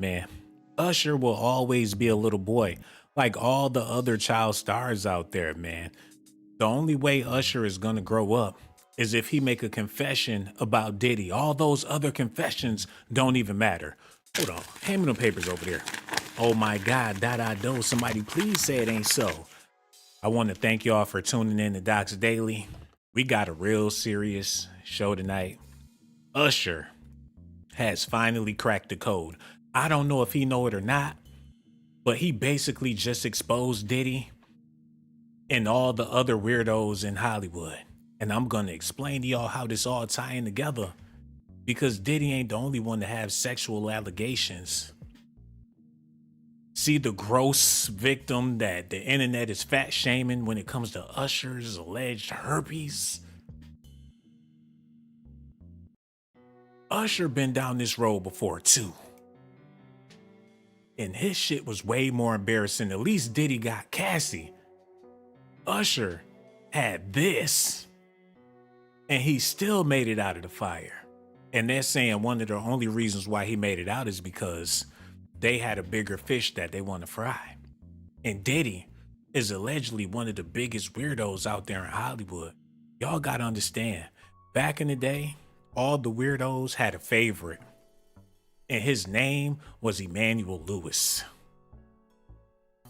Man, Usher will always be a little boy, like all the other child stars out there, man. The only way Usher is gonna grow up is if he make a confession about Diddy. All those other confessions don't even matter. Hold on, hand me them papers over there. Oh my God, do. Somebody please say it ain't so. I want to thank y'all for tuning in to Docs Daily. We got a real serious show tonight. Usher has finally cracked the code. I don't know if he know it or not, but he basically just exposed Diddy and all the other weirdos in Hollywood. And I'm going to explain to y'all how this all tying together, because Diddy ain't the only one to have sexual allegations. See the gross victim that the internet is fat shaming when it comes to Usher's alleged herpes? Usher been down this road before too. And his shit was way more embarrassing. At least Diddy got Cassie. Usher had this. And he still made it out of the fire. And they're saying one of the only reasons why he made it out is because they had a bigger fish that they want to fry. And Diddy is allegedly one of the biggest weirdos out there in Hollywood. Y'all gotta understand, back in the day, all the weirdos had a favorite. And his name was Emmanuel Lewis.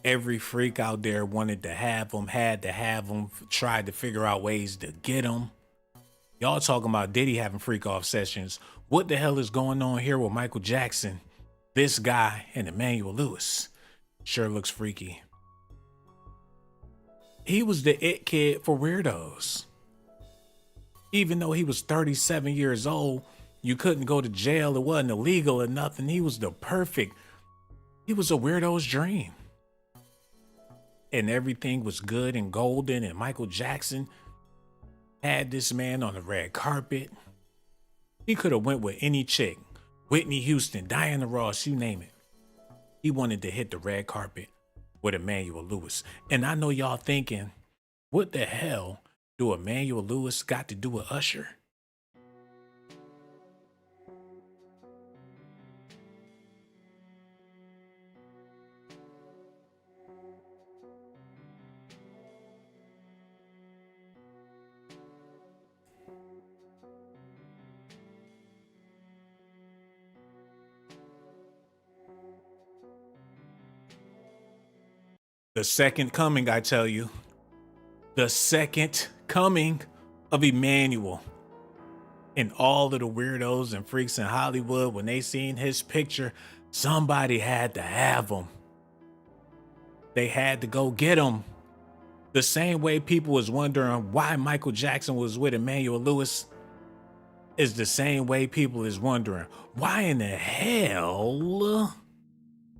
Every freak out there wanted to have him, had to have him, tried to figure out ways to get him. Y'all talking about Diddy having freak off sessions. What the hell is going on here with Michael Jackson, this guy, and Emmanuel Lewis? Sure looks freaky. He was the it kid for weirdos. Even though he was 37 years old, you couldn't go to jail, it wasn't illegal or nothing. He was a weirdo's dream. And everything was good and golden, and Michael Jackson had this man on the red carpet. He could have went with any chick, Whitney Houston, Diana Ross, you name it. He wanted to hit the red carpet with Emmanuel Lewis. And I know y'all thinking, what the hell do Emmanuel Lewis got to do with Usher? The second coming, I tell you. The second coming of Emmanuel. And all of the weirdos and freaks in Hollywood, when they seen his picture, somebody had to have him. They had to go get him. The same way people was wondering why Michael Jackson was with Emmanuel Lewis is the same way people is wondering why in the hell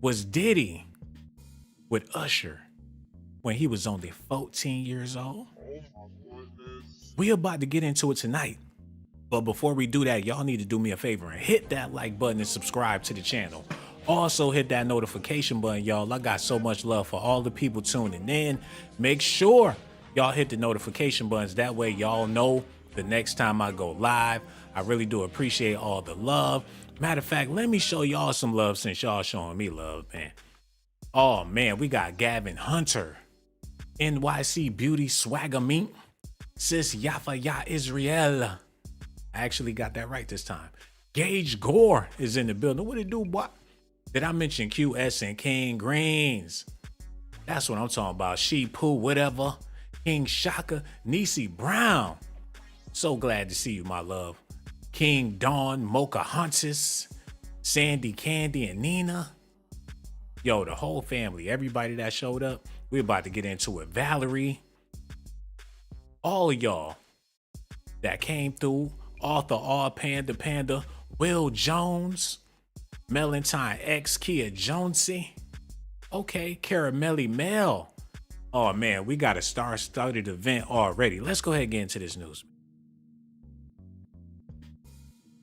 was Diddy with Usher when he was only 14 years old? We about to get into it tonight. But before we do that, y'all need to do me a favor and hit that like button and subscribe to the channel. Also hit that notification button, y'all. I got so much love for all the people tuning in. Make sure y'all hit the notification buttons. That way y'all know the next time I go live. I really do appreciate all the love. Matter of fact, let me show y'all some love since y'all showing me love, man. Oh man, we got Gavin Hunter, NYC Beauty Swagger Mink, Sis Yafa Ya Israel. I actually got that right this time. Gage Gore is in the building. What it do, boy? Did I mention QS and King Greens? That's what I'm talking about. She Poo, whatever. King Shaka, Niecy Brown. So glad to see you, my love. King Dawn, Mocha Huntis, Sandy Candy, and Nina. Yo, the whole family, everybody that showed up, we're about to get into it. Valerie, all of y'all that came through, Arthur R. Panda, Will Jones, Melantine X, Kia Jonesy, okay, Caramelly Mel. Oh man, we got a star-studded event already. Let's go ahead and get into this news.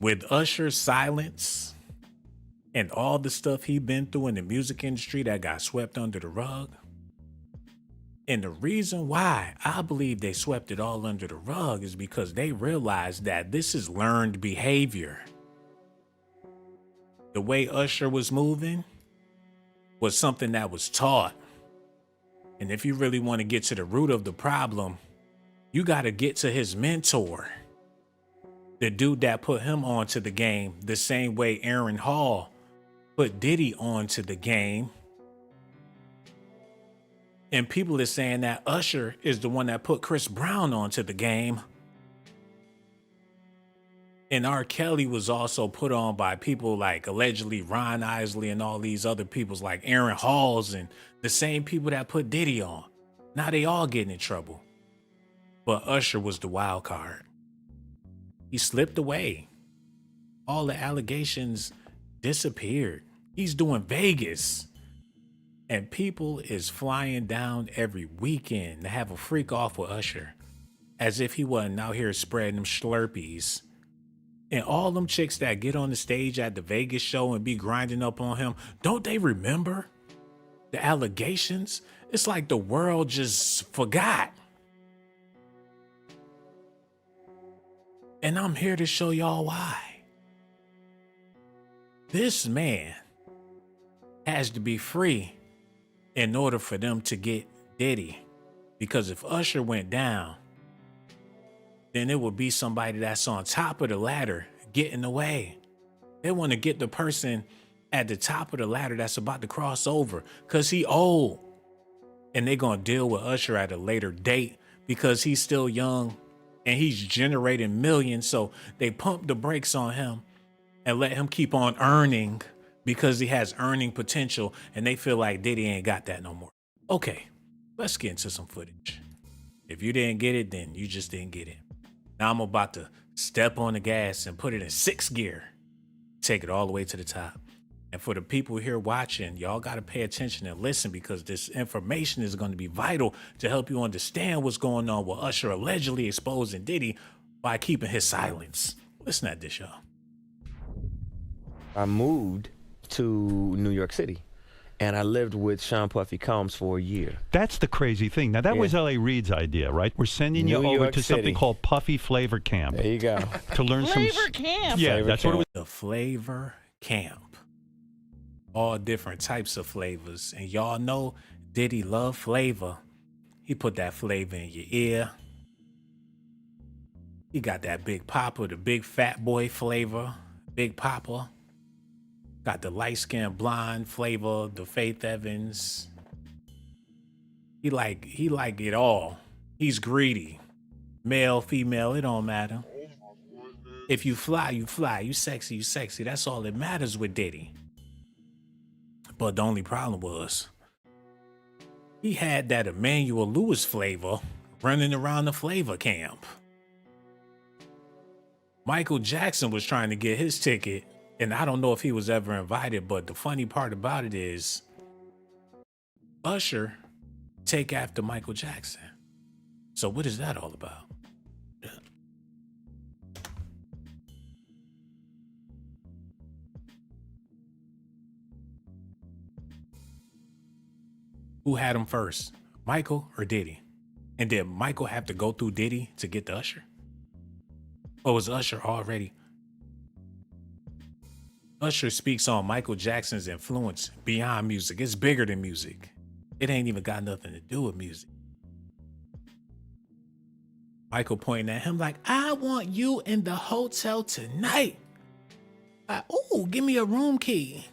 With Usher's silence and all the stuff he been through in the music industry that got swept under the rug, and the reason why I believe they swept it all under the rug is because they realized that this is learned behavior. The way Usher was moving was something that was taught. And if you really want to get to the root of the problem, you got to get to his mentor, the dude that put him onto the game the same way Aaron Hall put Diddy onto the game. And people are saying that Usher is the one that put Chris Brown onto the game. And R. Kelly was also put on by people like allegedly Ron Isley and all these other peoples like Aaron Halls and the same people that put Diddy on. Now they all getting in trouble. But Usher was the wild card. He slipped away. All the allegations disappeared. He's doing Vegas. And people is flying down every weekend to have a freak off with Usher. As if he wasn't out here spreading them Slurpees. And all them chicks that get on the stage at the Vegas show and be grinding up on him, don't they remember the allegations? It's like the world just forgot. And I'm here to show y'all why. This man has to be free in order for them to get Diddy. Because if Usher went down, then it would be somebody that's on top of the ladder getting away. They want to get the person at the top of the ladder that's about to cross over because he old. And they're going to deal with Usher at a later date because he's still young and he's generating millions. So they pump the brakes on him and let him keep on earning because he has earning potential and they feel like Diddy ain't got that no more. Okay, let's get into some footage. If you didn't get it, then you just didn't get it. Now I'm about to step on the gas and put it in 6th gear. Take it all the way to the top. And for the people here watching, y'all got to pay attention and listen because this information is going to be vital to help you understand what's going on with Usher allegedly exposing Diddy by keeping his silence. Listen at this, y'all. I moved to New York City. And I lived with Sean Puffy Combs for a year. That's the crazy thing. Now, that was L.A. Reid's idea, right? We're sending you over to something called Puffy Flavor Camp. There you go. To learn Flavor Camp. Yeah, that's what it was. The Flavor Camp. All different types of flavors. And y'all know Diddy love flavor. He put that flavor in your ear. He got that Big Poppa, the big fat boy flavor. Big Poppa. Got the light-skinned blonde flavor, the Faith Evans. He like it all. He's greedy. Male, female, it don't matter. If you fly, you fly. You sexy, you sexy. That's all that matters with Diddy. But the only problem was he had that Emmanuel Lewis flavor running around the Flavor Camp. Michael Jackson was trying to get his ticket. And I don't know if he was ever invited, but the funny part about it is Usher take after Michael Jackson. So what is that all about? Who had him first, Michael or Diddy? And did Michael have to go through Diddy to get the Usher? Or was Usher already? Usher speaks on Michael Jackson's influence beyond music. It's bigger than music. It ain't even got nothing to do with music. Michael pointing at him like, I want you in the hotel tonight. Oh, give me a room key.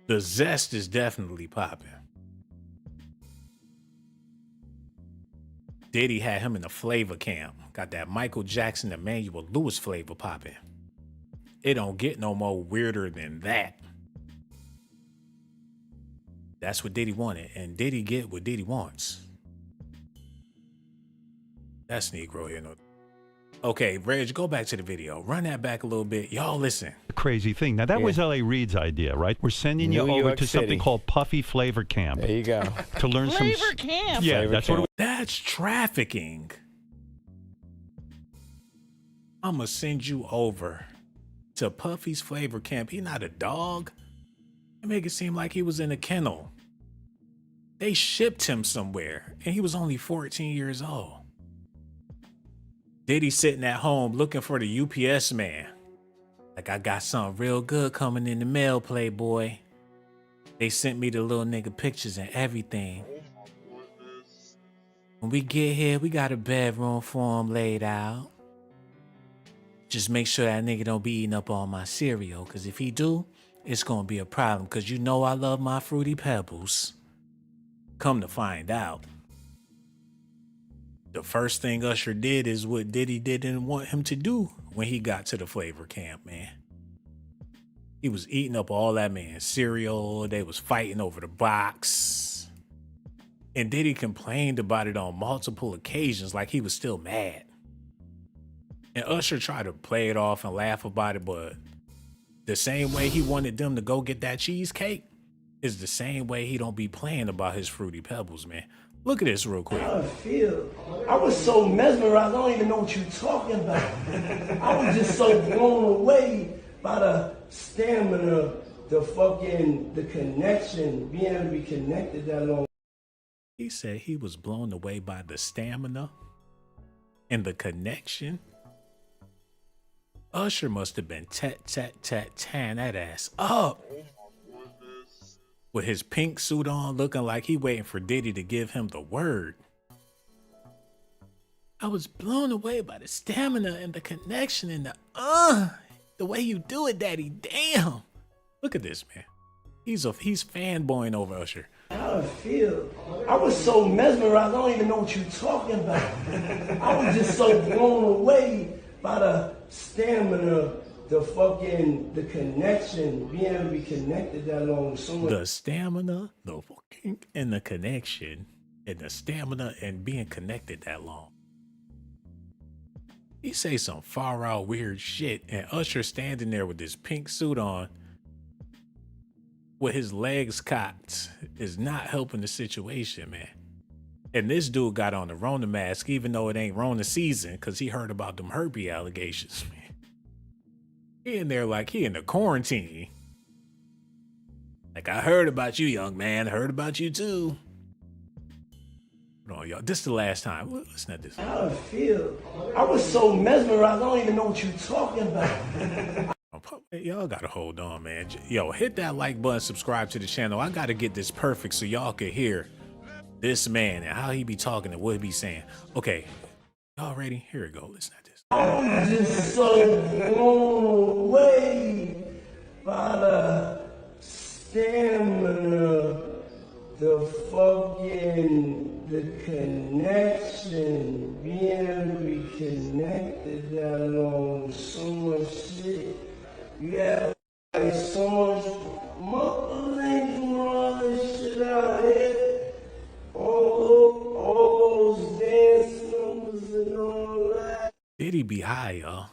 The zest is definitely popping. Diddy had him in the Flavor Camp. Got that Michael Jackson, Emmanuel Lewis flavor popping. It don't get no more weirder than that. That's what Diddy wanted, and Diddy get what Diddy wants. That's Negro here. No. Okay, Reg, go back to the video. Run that back a little bit. Y'all listen. The crazy thing. Now, that was L.A. Reid's idea, right? We're sending you over to something called Puffy Flavor Camp. There you go. To learn Flavor Camp. Yeah, Flavor that's Camp. what it was. That's trafficking. I'm going to send you over to Puffy's Flavor Camp. He not a dog. They make it seem like he was in a kennel. They shipped him somewhere, and he was only 14 years old. Diddy sitting at home looking for the UPS man. Like, I got something real good coming in the mail, Playboy. They sent me the little nigga pictures and everything. When we get here, we got a bedroom for him laid out. Just make sure that nigga don't be eating up all my cereal, because if he do, it's gonna be a problem, because you know I love my Fruity Pebbles. Come to find out, the first thing Usher did is what Diddy didn't want him to do when he got to the flavor camp, man. He was eating up all that man's cereal. They was fighting over the box. And Diddy complained about it on multiple occasions like he was still mad. And Usher tried to play it off and laugh about it, but the same way he wanted them to go get that cheesecake is the same way he don't be playing about his Fruity Pebbles, man. Look at this real quick. I was so mesmerized, I don't even know what you're talking about. I was just so blown away by the stamina, the connection, being able to be connected that long. He said he was blown away by the stamina and the connection. Usher must have been tearing that ass up. With his pink suit on, looking like he waiting for Diddy to give him the word. I was blown away by the stamina and the connection and the way you do it, Daddy. Damn. Look at this, man. He's fanboying over Usher. How I feel. I was so mesmerized, I don't even know what you're talking about. I was just so blown away by the stamina, the connection, being able to be connected that long. So much. The stamina, and the connection, and the stamina and being connected that long. He say some far out weird shit, and Usher standing there with this pink suit on, with his legs cocked, is not helping the situation, man. And this dude got on the Rona mask, even though it ain't Rona season, because he heard about them herpes allegations, man. He in there like he in the quarantine. Like, I heard about you, young man. I heard about you too. Hold on, y'all. This is the last time. Listen to this. How I feel. I was so mesmerized, I don't even know what you're talking about. Y'all gotta hold on, man. Yo, hit that like button, subscribe to the channel. I gotta get this perfect so y'all can hear this man and how he be talking and what he be saying. Okay, y'all ready? Here we go. Listen to this. I'm just so blown away by the stamina, the connection, being able to be connected that long, so much shit. You have like, so much mumbling, all this shit out here. All those dance numbers and all that. Diddy be high, y'all.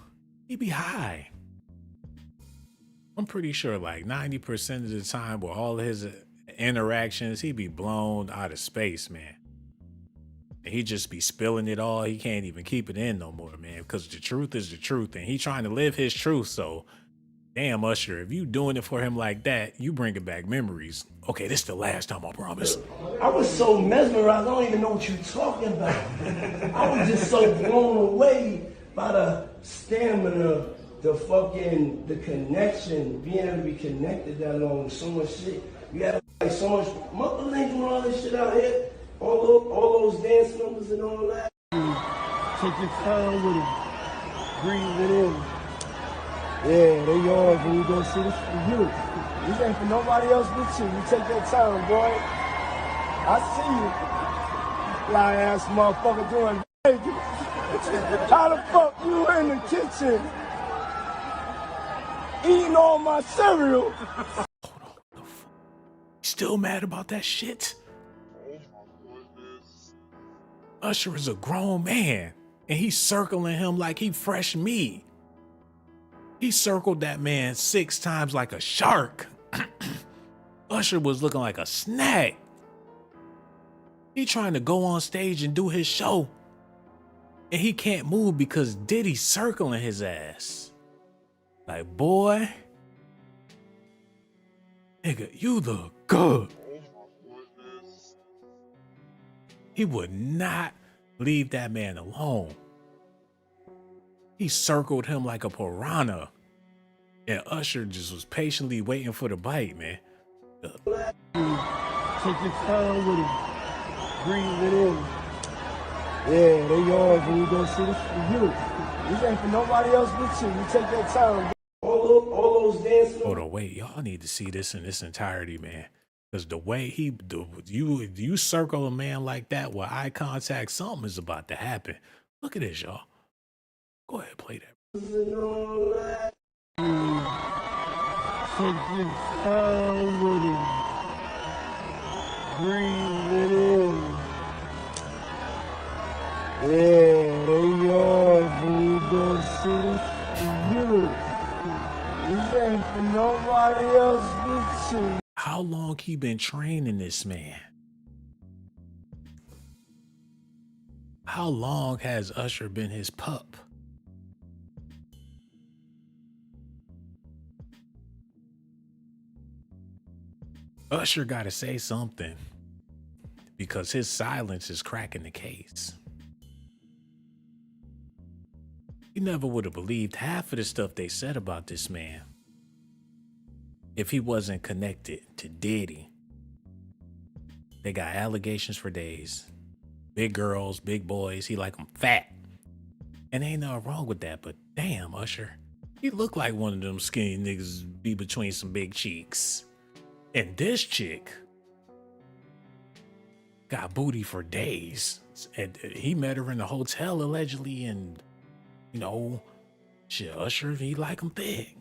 He be high. I'm pretty sure like 90% of the time with all his interactions, he be blown out of space, man. And he just be spilling it all. He can't even keep it in no more, man, because the truth is the truth. And he trying to live his truth, so damn, Usher, if you doing it for him like that, you bringing back memories. Okay, this is the last time, I promise. I was so mesmerized, I don't even know what you're talking about. I was just so blown away by the stamina, the connection, being able to be connected that long, so much shit. You have like, so much mumbling and all this shit out here. All those dance numbers and all that. Take your time with it. Breathe it in. Yeah, they yours when you go see this for you. This ain't for nobody else but you. You take your time, boy. I see you. Fly ass motherfucker doing how the fuck you in the kitchen eating all my cereal? Hold on. Still mad about that shit? Usher is a grown man, and he's circling him like he fresh meat. He circled that man 6 times like a shark. Usher was looking like a snack. He trying to go on stage and do his show, and he can't move because Diddy's circling his ass. Like, boy, nigga, you look good. He would not leave that man alone. He circled him like a piranha. And Usher just was patiently waiting for the bite, man. Take your time with it. Breathe it in. Yeah, they yours when you go see this for you. This ain't for nobody else but you. You take that time. All those dances. Hold on, wait. Y'all need to see this in its entirety, man. Because the way you circle a man like that with eye contact, something is about to happen. Look at this, y'all. Go ahead, play that. Take your time with it. Breathe it in. Yeah, they yours when you go see this for you. This ain't for nobody else but you. How long he been training this man? How long has Usher been his pup? Usher gotta say something because his silence is cracking the case. You never would have believed half of the stuff they said about this man if he wasn't connected to Diddy. They got allegations for days. Big girls, big boys, he like them fat. And ain't nothing wrong with that, but damn, Usher, he look like one of them skinny niggas be between some big cheeks. And this chick got booty for days. And he met her in the hotel allegedly, and you know, shit, Usher, he like him thick.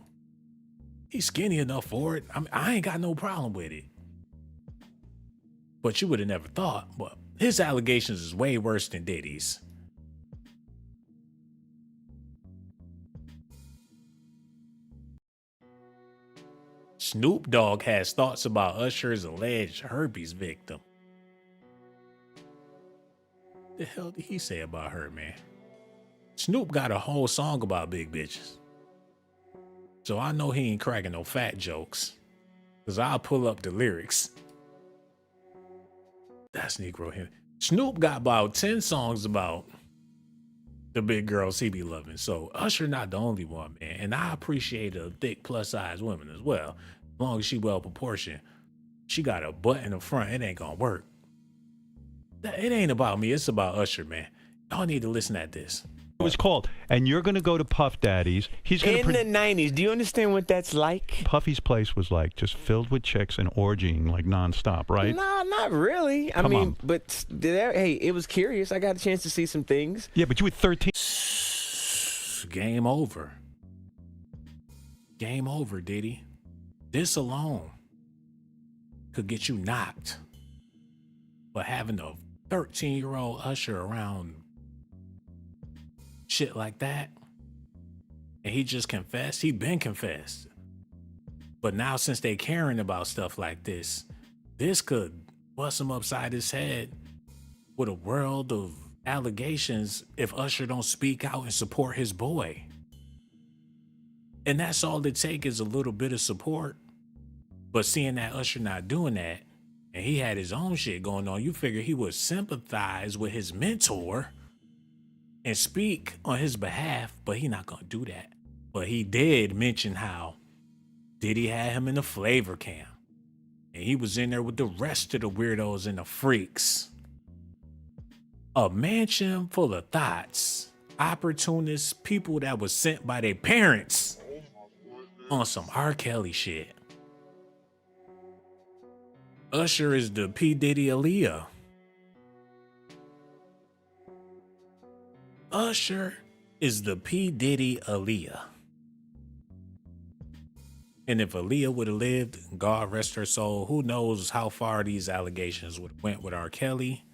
He's skinny enough for it. I ain't got no problem with it. But you would have never thought. But his allegations is way worse than Diddy's. Snoop Dogg has thoughts about Usher's alleged herpes victim. The hell did he say about her, man? Snoop got a whole song about big bitches. So I know he ain't cracking no fat jokes. Cause I'll pull up the lyrics. That's Negro him. Snoop got about 10 songs about the big girls he be loving. So Usher not the only one, man. And I appreciate a thick plus size woman as well. As long as she well proportioned. She got a butt in the front, it ain't gonna work. It ain't about me, it's about Usher, man. Y'all need to listen at this. It was called, and you're going to go to Puff Daddy's. He's going in the 90s. Do you understand what that's like? Puffy's place was like just filled with chicks and orgying like nonstop, right? No, not really. I mean, but hey, it was curious. I got a chance to see some things. Yeah, but you were 13. Game over. Game over, Diddy. This alone could get you knocked. But having a 13-year-old Usher around shit like that, and he just confessed, he been confessed. But now since they caring about stuff like this could bust him upside his head with a world of allegations if Usher don't speak out and support his boy. And that's all it take is a little bit of support. But seeing that Usher not doing that, and he had his own shit going on, you figure he would sympathize with his mentor and speak on his behalf, but he not gonna do that. But he did mention how Diddy had him in the flavor camp, and he was in there with the rest of the weirdos and the freaks. A mansion full of thoughts, opportunists, people that was sent by their parents on some R. Kelly shit. Usher is the P. Diddy Aaliyah. Usher is the P. Diddy Aaliyah. And if Aaliyah would have lived, God rest her soul, who knows how far these allegations would have went with R. Kelly.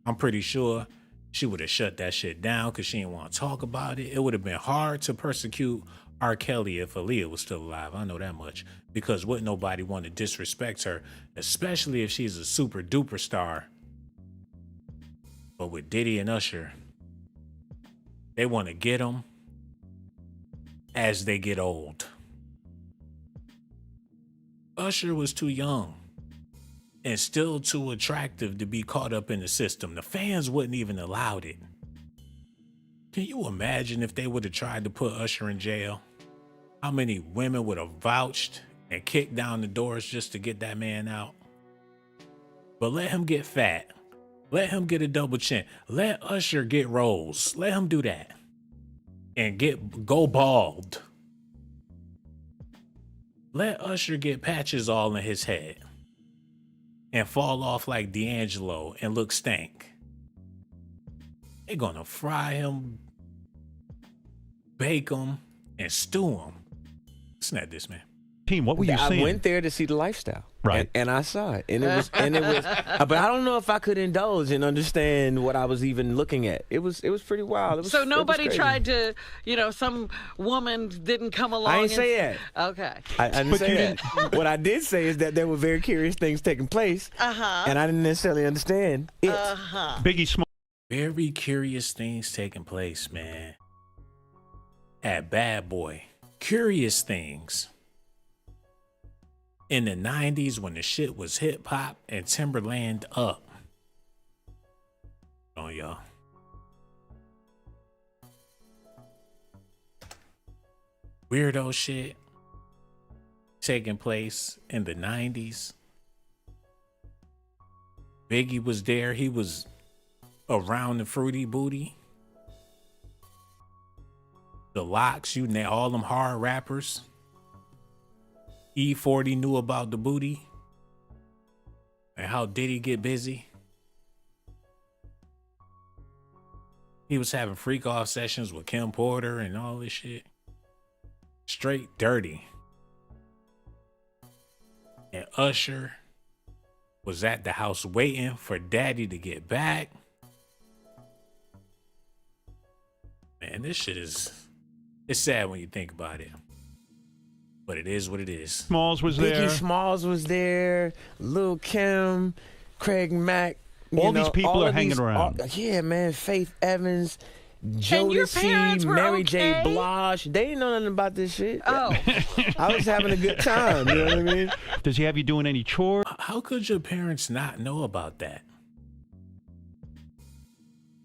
I'm pretty sure she would have shut that shit down because she didn't want to talk about it. It would have been hard to persecute R. Kelly if Aaliyah was still alive. I know that much. Because wouldn't nobody want to disrespect her, especially if she's a super duper star. But with Diddy and Usher, they want to get them as they get old. Usher was too young and still too attractive to be caught up in the system. The fans wouldn't even allow it. Can you imagine if they would have tried to put Usher in jail? How many women would have vouched and kicked down the doors just to get that man out? But let him get fat. Let him get a double chin. Let Usher get rolls. Let him do that. And go bald. Let Usher get patches all in his head. And fall off like D'Angelo and look stank. They're gonna fry him, bake him, and stew him. Listen at this, man. Team, what were you saying? I went there to see the lifestyle, right? And I saw it, and it was, but I don't know if I could indulge and understand what I was even looking at. It was pretty wild. So nobody tried to, some woman didn't come along. I didn't say that. Okay. I didn't say that. What I did say is that there were very curious things taking place, and I didn't necessarily understand it. Biggie Small. Very curious things taking place, man. At Bad Boy. Curious things. In the 90s when the shit was hip hop and Timberland up. Oh, y'all. Weirdo shit taking place in the 90s. Biggie was there. He was around the Fruity Booty. The Locks, all them hard rappers. E40 knew about the booty and how Diddy get busy. He was having freak off sessions with Kim Porter and all this shit. Straight dirty. And Usher was at the house waiting for Daddy to get back. Man, this shit it's sad when you think about it. But it is what it is. Smalls was there. Biggie Smalls was there. Lil' Kim, Craig Mack. All these people are hanging around. Yeah, man. Faith Evans, And your parents Jodeci, were Mary okay? J. Blige. They didn't know nothing about this shit. Oh. I was having a good time. You know what I mean? Does he have you doing any chores? How could your parents not know about that?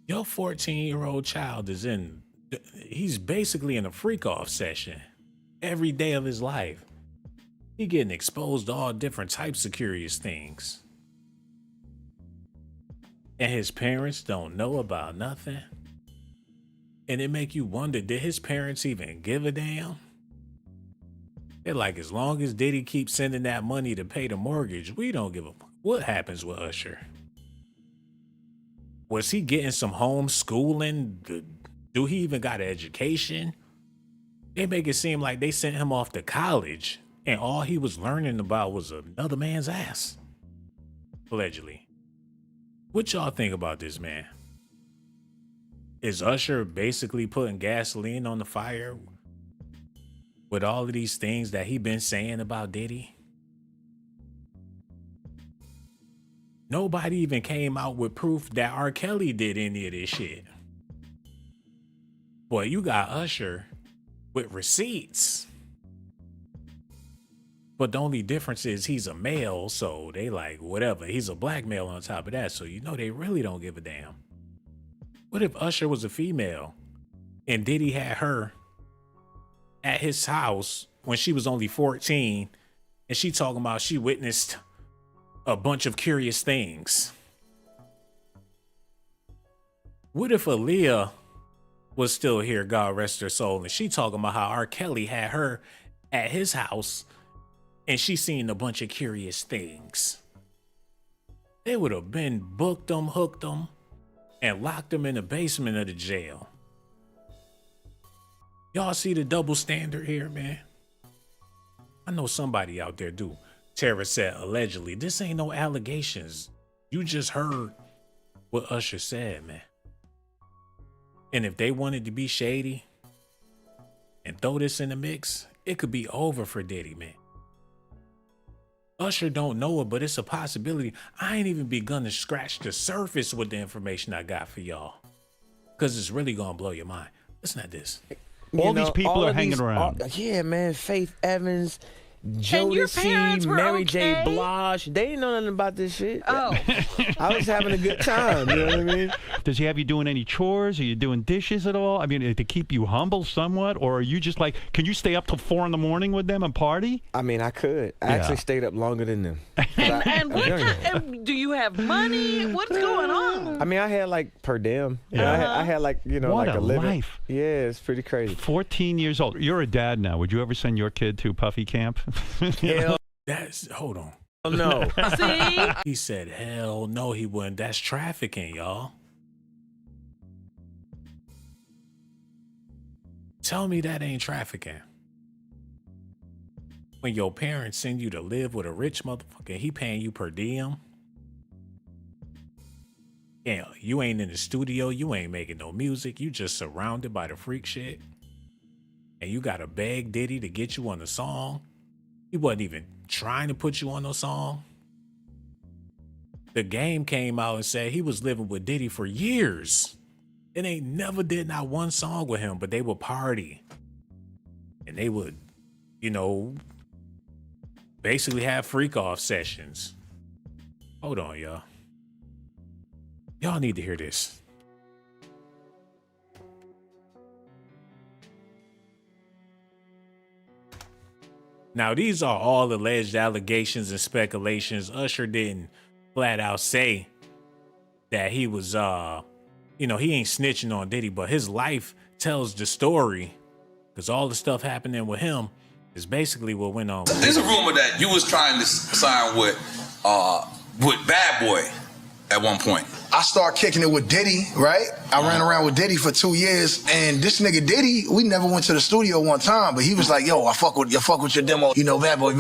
Your 14-year-old child he's basically in a freak off session every day of his life. He getting exposed to all different types of curious things. And his parents don't know about nothing. And it make you wonder, did his parents even give a damn? They're like, as long as Diddy keeps sending that money to pay the mortgage, we don't give a fuck. What happens with Usher? Was he getting some homeschooling? Do he even got an education? They make it seem like they sent him off to college and all he was learning about was another man's ass. Allegedly. What y'all think about this, man? Is Usher basically putting gasoline on the fire with all of these things that he been saying about Diddy? Nobody even came out with proof that R. Kelly did any of this shit. Boy, you got Usher with receipts. But the only difference is he's a male, so they like, whatever. He's a black male on top of that, so they really don't give a damn. What if Usher was a female and Diddy had her at his house when she was only 14 and she talking about she witnessed a bunch of curious things? What if Aaliyah was still here, God rest her soul, and she talking about how R. Kelly had her at his house and she seen a bunch of curious things? They would have been booked them, hooked them, and locked them in the basement of the jail. Y'all see the double standard here, man? I know somebody out there do. Tara said, allegedly. This ain't no allegations. You just heard what Usher said, man. And if they wanted to be shady and throw this in the mix, it could be over for Diddy, man. Usher don't know it, but it's a possibility. I ain't even begun to scratch the surface with the information I got for y'all, because it's really gonna blow your mind. Listen to this. All these people are hanging around. Yeah, man. Faith Evans, your Jodeci, parents were Mary J. okay? Blige. They didn't know nothing about this shit. Oh. I was having a good time. You know what I mean? Does he have you doing any chores? Are you doing dishes at all? I mean, to keep you humble somewhat? Or are you just like, can you stay up till 4 in the morning with them and party? I mean, I could. I actually stayed up longer than them. And what kind, do you have money? What's going on? I mean, I had like per diem. Yeah. I had like, What like a living. life. Yeah, it's pretty crazy. 14 years old. You're a dad now. Would you ever send your kid to Puffy camp? Hell Hold on. no. See? He said, hell no, he wouldn't. That's trafficking, y'all. Tell me that ain't trafficking. When your parents send you to live with a rich motherfucker, he paying you per diem. Yeah, you ain't in the studio, you ain't making no music, you just surrounded by the freak shit. And you gotta beg Diddy to get you on the song. He wasn't even trying to put you on no song. The Game came out and said he was living with Diddy for years. And they never did not one song with him, but they would party. And they would, basically have freak off sessions. Hold on, y'all. Y'all need to hear this. Now, these are all alleged allegations and speculations. Usher didn't flat out say that he was, he ain't snitching on Diddy, but his life tells the story because all the stuff happening with him is basically what went on. There's a rumor that you was trying to sign with Bad Boy at one point. I started kicking it with Diddy, right? I ran around with Diddy for 2 years, and this nigga Diddy, we never went to the studio one time, but he was like, yo, I fuck with your demo, Bad Boy,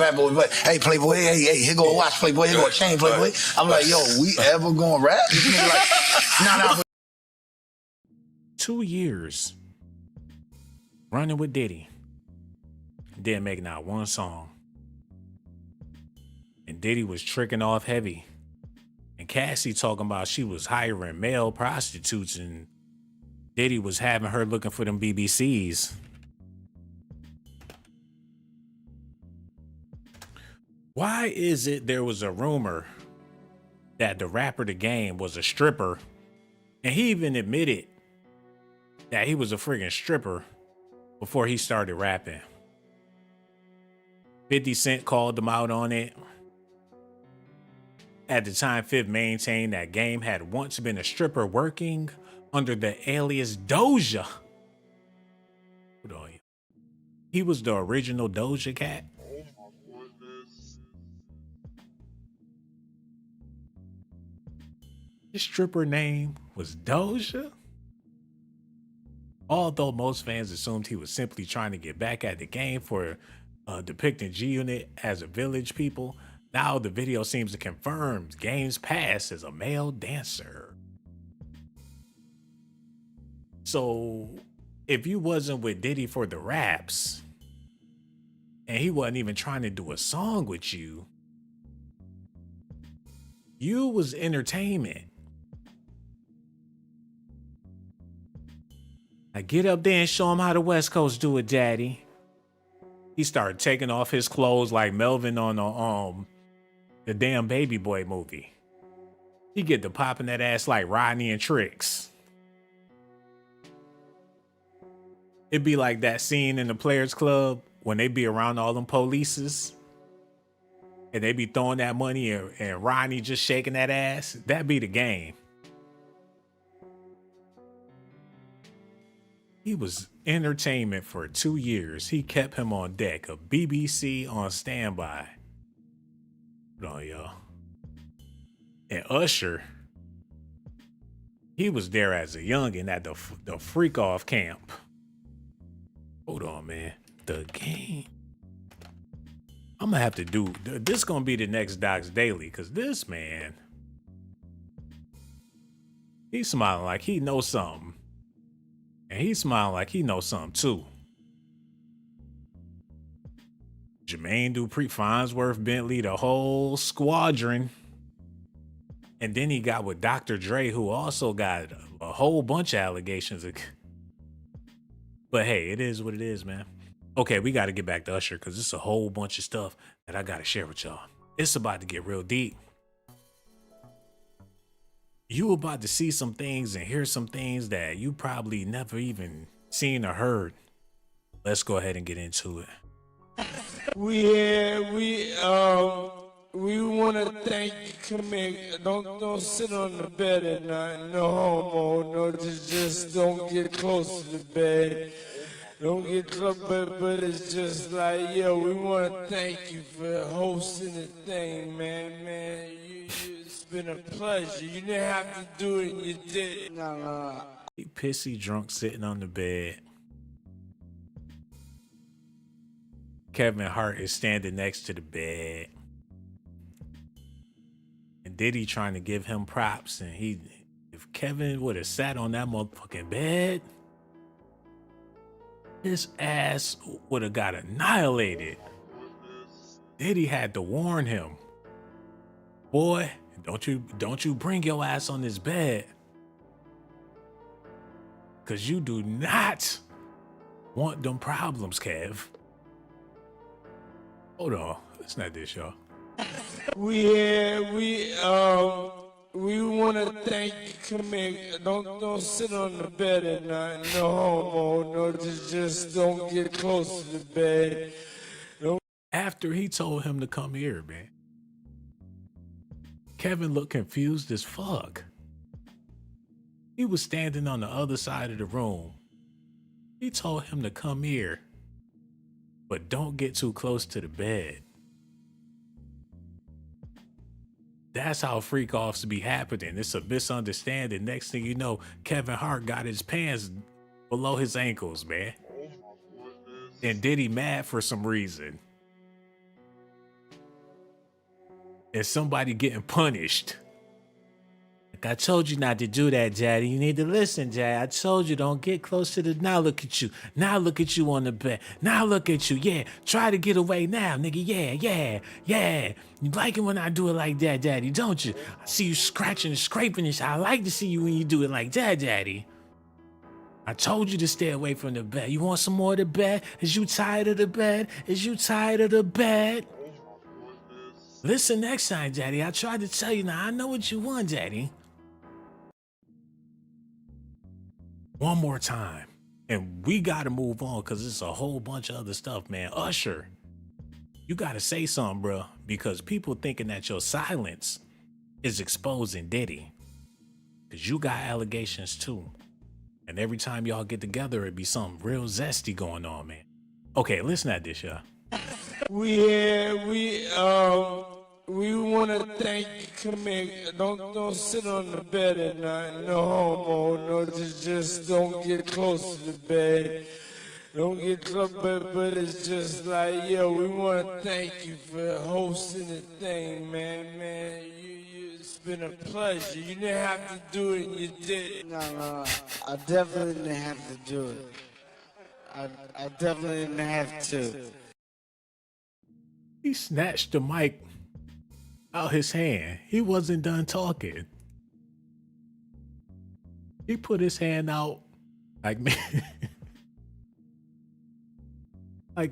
hey, Playboy, hey, here go a watch, Playboy, here go a chain, Playboy. I'm like, yo, we ever gonna rap? This nigga like, nah. 2 years running with Diddy, didn't make not one song. And Diddy was tricking off heavy. And Cassie talking about she was hiring male prostitutes and Diddy was having her looking for them BBCs. Why is it there was a rumor that the rapper The Game was a stripper? And he even admitted that he was a friggin' stripper before he started rapping. 50 Cent called him out on it. At the time, Fifth maintained that Game had once been a stripper working under the alias Doja. Hold on. He was the original Doja Cat. His stripper name was Doja. Although most fans assumed he was simply trying to get back at the Game for depicting G-Unit as a village people, now the video seems to confirm Game's past as a male dancer. So if you wasn't with Diddy for the raps, and he wasn't even trying to do a song with you, you was entertainment. Now get up there and show him how the West Coast do it, daddy. He started taking off his clothes like Melvin on the damn Baby Boy movie. He get to popping that ass like Rodney and Tricks. It'd be like that scene in the Players Club when they be around all them polices and they be throwing that money and Rodney just shaking that ass. That'd be The Game. He was entertainment for 2 years. He kept him on deck, a BBC on standby. Hold on, y'all. And Usher, he was there as a youngin' at the freak off camp. Hold on, man. The Game. I'm gonna have to do this. Gonna be the next Doc's Daily, cause this man, he's smiling like he knows something. And he's smiling like he knows something too. Jermaine Dupri, Farnsworth, Bentley, the whole squadron. And then he got with Dr. Dre, who also got a whole bunch of allegations. But hey, it is what it is, man. Okay, we got to get back to Usher because it's a whole bunch of stuff that I got to share with y'all. It's about to get real deep. You about to see some things and hear some things that you probably never even seen or heard. Let's go ahead and get into it. We want to thank you. Come here. Don't sit on the bed at night. No homo. No, just don't get close to the bed. Don't get close, but it's just like, yo, we want to thank you for hosting the thing, man. It's been a pleasure. You didn't have to do it, and you did. No. He pissy drunk sitting on the bed. Kevin Hart is standing next to the bed. And Diddy trying to give him props. And if Kevin would have sat on that motherfucking bed, his ass would have got annihilated. Diddy had to warn him. Boy, don't you bring your ass on this bed. Cause you do not want them problems, Kev. Hold on, it's not this, y'all. We want to thank you. Come here. Don't sit on the bed at night. No homo. No, just don't get close to the bed. After he told him to come here, man, Kevin looked confused as fuck. He was standing on the other side of the room. He told him to come here, but don't get too close to the bed. That's how freak offs be happening. It's a misunderstanding. Next thing you know, Kevin Hart got his pants below his ankles, man. And Diddy mad for some reason. And somebody getting punished. Like, I told you not to do that, Daddy. You need to listen, Dad. I told you don't get close to the... Now look at you. Now look at you on the bed. Now look at you. Yeah, try to get away now, nigga. Yeah. You like it when I do it like that, Daddy, don't you? I see you scratching and scraping and shit. I like to see you when you do it like that, Daddy. I told you to stay away from the bed. You want some more of the bed? Is you tired of the bed? Is you tired of the bed? Listen next time, Daddy. I tried to tell you. Now I know what you want, Daddy. One more time. And we got to move on because it's a whole bunch of other stuff, man. Usher, you got to say something, bro, because people thinking that your silence is exposing Diddy. Because you got allegations too. And every time y'all get together, it be something real zesty going on, man. Okay, listen at this, y'all. We want to thank you. Come here. Don't sit on the bed at night. No homo. No, just don't get close to the bed. Don't get close, but it's just like, yo, we want to thank you for hosting the thing, man. It's been a pleasure. You didn't have to do it, and you did. No, I definitely didn't have to do it. I definitely didn't have to. He snatched the mic out his hand. He wasn't done talking. He put his hand out like,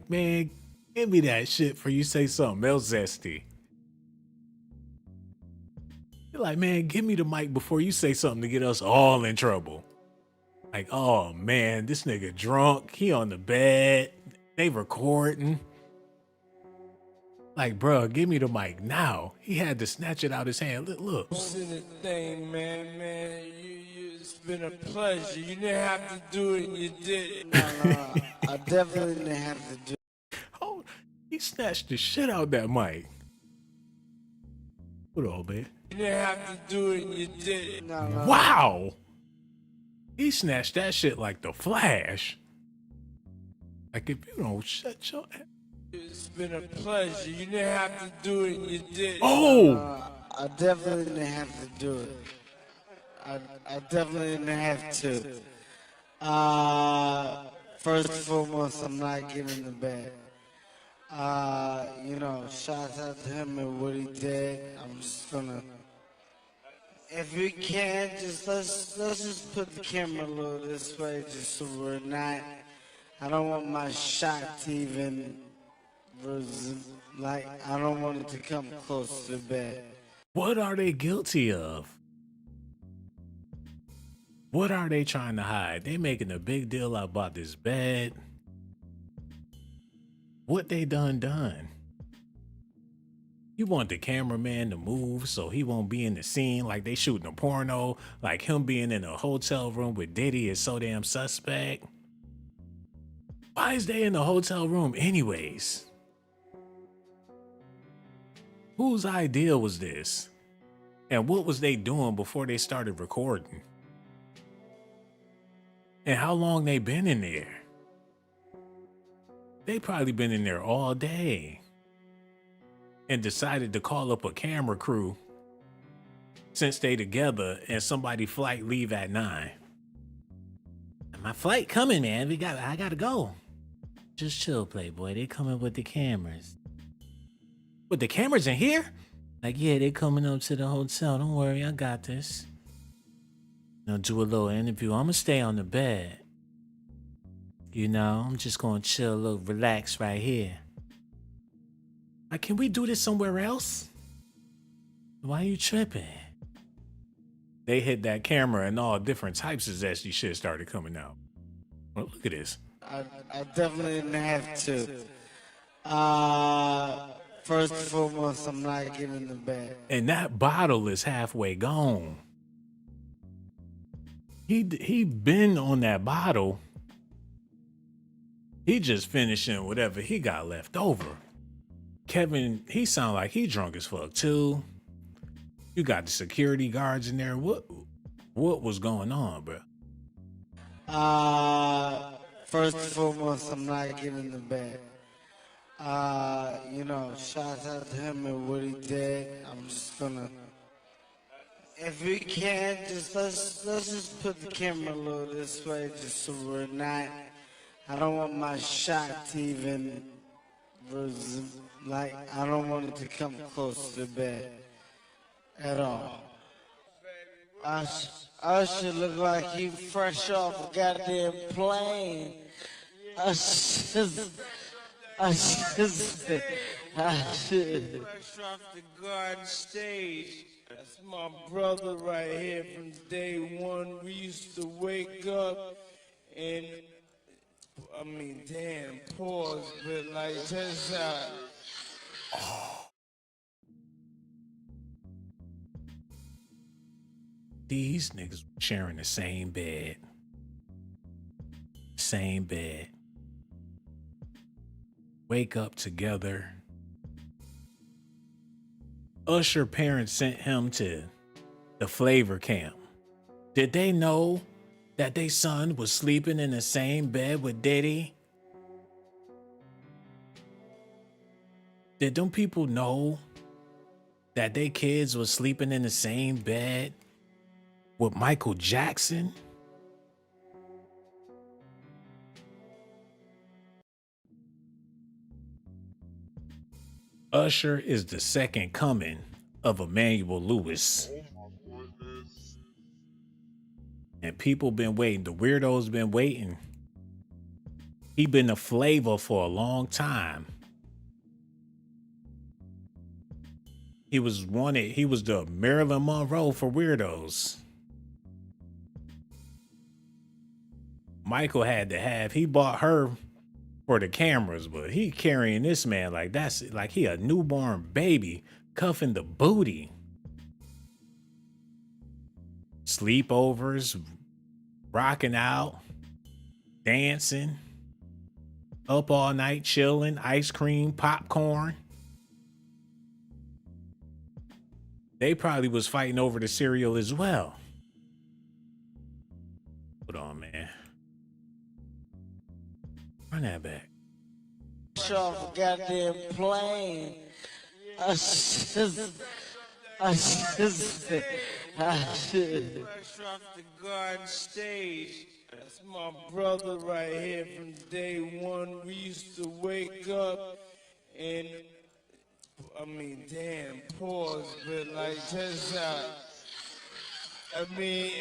man, give me that shit for you say something else zesty. You're like, man, give me the mic before you say something to get us all in trouble. Like, oh man, this nigga drunk. He on the bed. They recording. Like, bro, give me the mic now. He had to snatch it out his hand. Look. Thing, man. It's been a pleasure. You didn't have to do it, and you did. No, I definitely didn't have to do it. Oh, he snatched the shit out that mic. What on, man? You didn't have to do it, and you did. No. Wow. He snatched that shit like the Flash. Like, if you don't shut your ass. It's been a pleasure. You didn't have to do it, and you did. Oh! I definitely didn't have to do it. I definitely didn't have to. First and foremost, I'm not getting the bag. Shout out to him and what he did. I'm just gonna, if we can, just let's just put the camera a little this way, just so we're not I don't want my shot to even, like, I don't want it to come close to the bed. What are they guilty of? What are they trying to hide? They making a big deal about this bed. What they done? You want the cameraman to move so he won't be in the scene like they shooting a porno, like him being in a hotel room with Diddy is so damn suspect. Why is they in the hotel room anyways? Whose idea was this? And what was they doing before they started recording? And how long they been in there? They probably been in there all day and decided to call up a camera crew since they together and somebody flight leave at 9. My flight coming, man. I gotta go. Just chill, Playboy. They coming with the cameras. With the cameras in here? Like, yeah, they coming up to the hotel. Don't worry, I got this. Now do a little interview. I'm gonna stay on the bed. You know, I'm just gonna chill, look, relax right here. Like, can we do this somewhere else? Why are you tripping? They hit that camera and all different types of zesty shit started coming out. Well, look at this. I definitely didn't have to. First and foremost, I'm not getting in the bed. And that bottle is halfway gone. He been on that bottle. He just finishing whatever he got left over. Kevin, he sound like he drunk as fuck too. You got the security guards in there. What was going on, bro? First and foremost, I'm not getting in the bed. You know, shout out to him and what he did. I'm just gonna, if we can, just let's just put the camera a little this way, just so we're not. I don't want my shot to even, like, I don't want it to come close to the bed at all. Usher look like he fresh off a goddamn plane. Usher. Fresh off the garden stage. That's my brother right here from day one. We used to wake up and, I mean, damn, pause, but like, just These niggas sharing the same bed. Same bed. Wake up together. Usher parents sent him to the Flavor Camp. Did they know that their son was sleeping in the same bed with Diddy? Did them people know that their kids was sleeping in the same bed with Michael Jackson? Usher is the second coming of Emmanuel Lewis. And people been waiting. The weirdos been waiting. He been a flavor for a long time. He was wanted. He was the Marilyn Monroe for weirdos. Michael had to have. He bought her for the cameras, but he carrying this man like that's like he a newborn baby, cuffing the booty. Sleepovers, rocking out, dancing, up all night, chilling, ice cream, popcorn. They probably was fighting over the cereal as well. Hold on, man. Run that back. off a goddamn plane. Fresh off the garden stage. That's my brother right here from day one. We used to wake up and, I mean, damn, pause, but like, just I mean,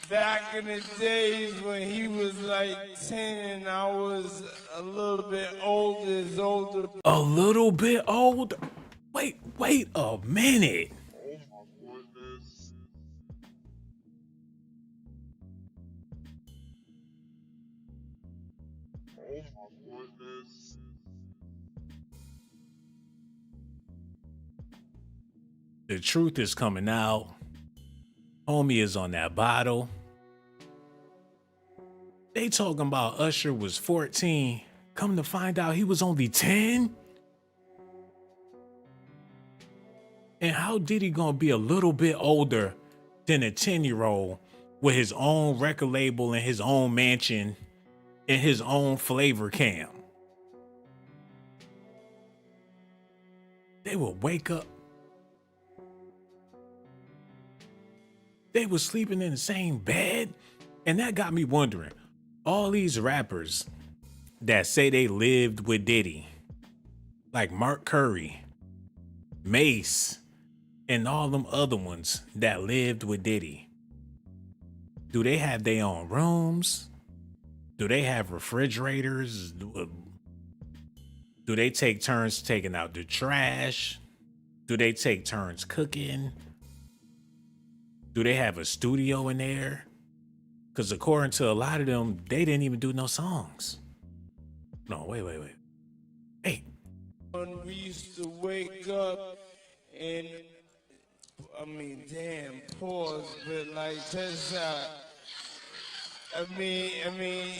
back in the days when he was like 10 and I was a little bit older, his older. A little bit older? Wait a minute. The truth is coming out. Homie is on that bottle. They talking about Usher was 14. Come to find out he was only 10? And how Diddy gonna be a little bit older than a 10-year-old with his own record label and his own mansion and his own flavor cam? They would wake up. They were sleeping in the same bed. And that got me wondering, all these rappers that say they lived with Diddy, like Mark Curry, Mace, and all them other ones that lived with Diddy, do they have their own rooms? Do they have refrigerators? Do they take turns taking out the trash? Do they take turns cooking? Do they have a studio in there? Because according to a lot of them, they didn't even do no songs. No, wait. Hey. When we used to wake up and, I mean, damn, pause, but like, that's I mean,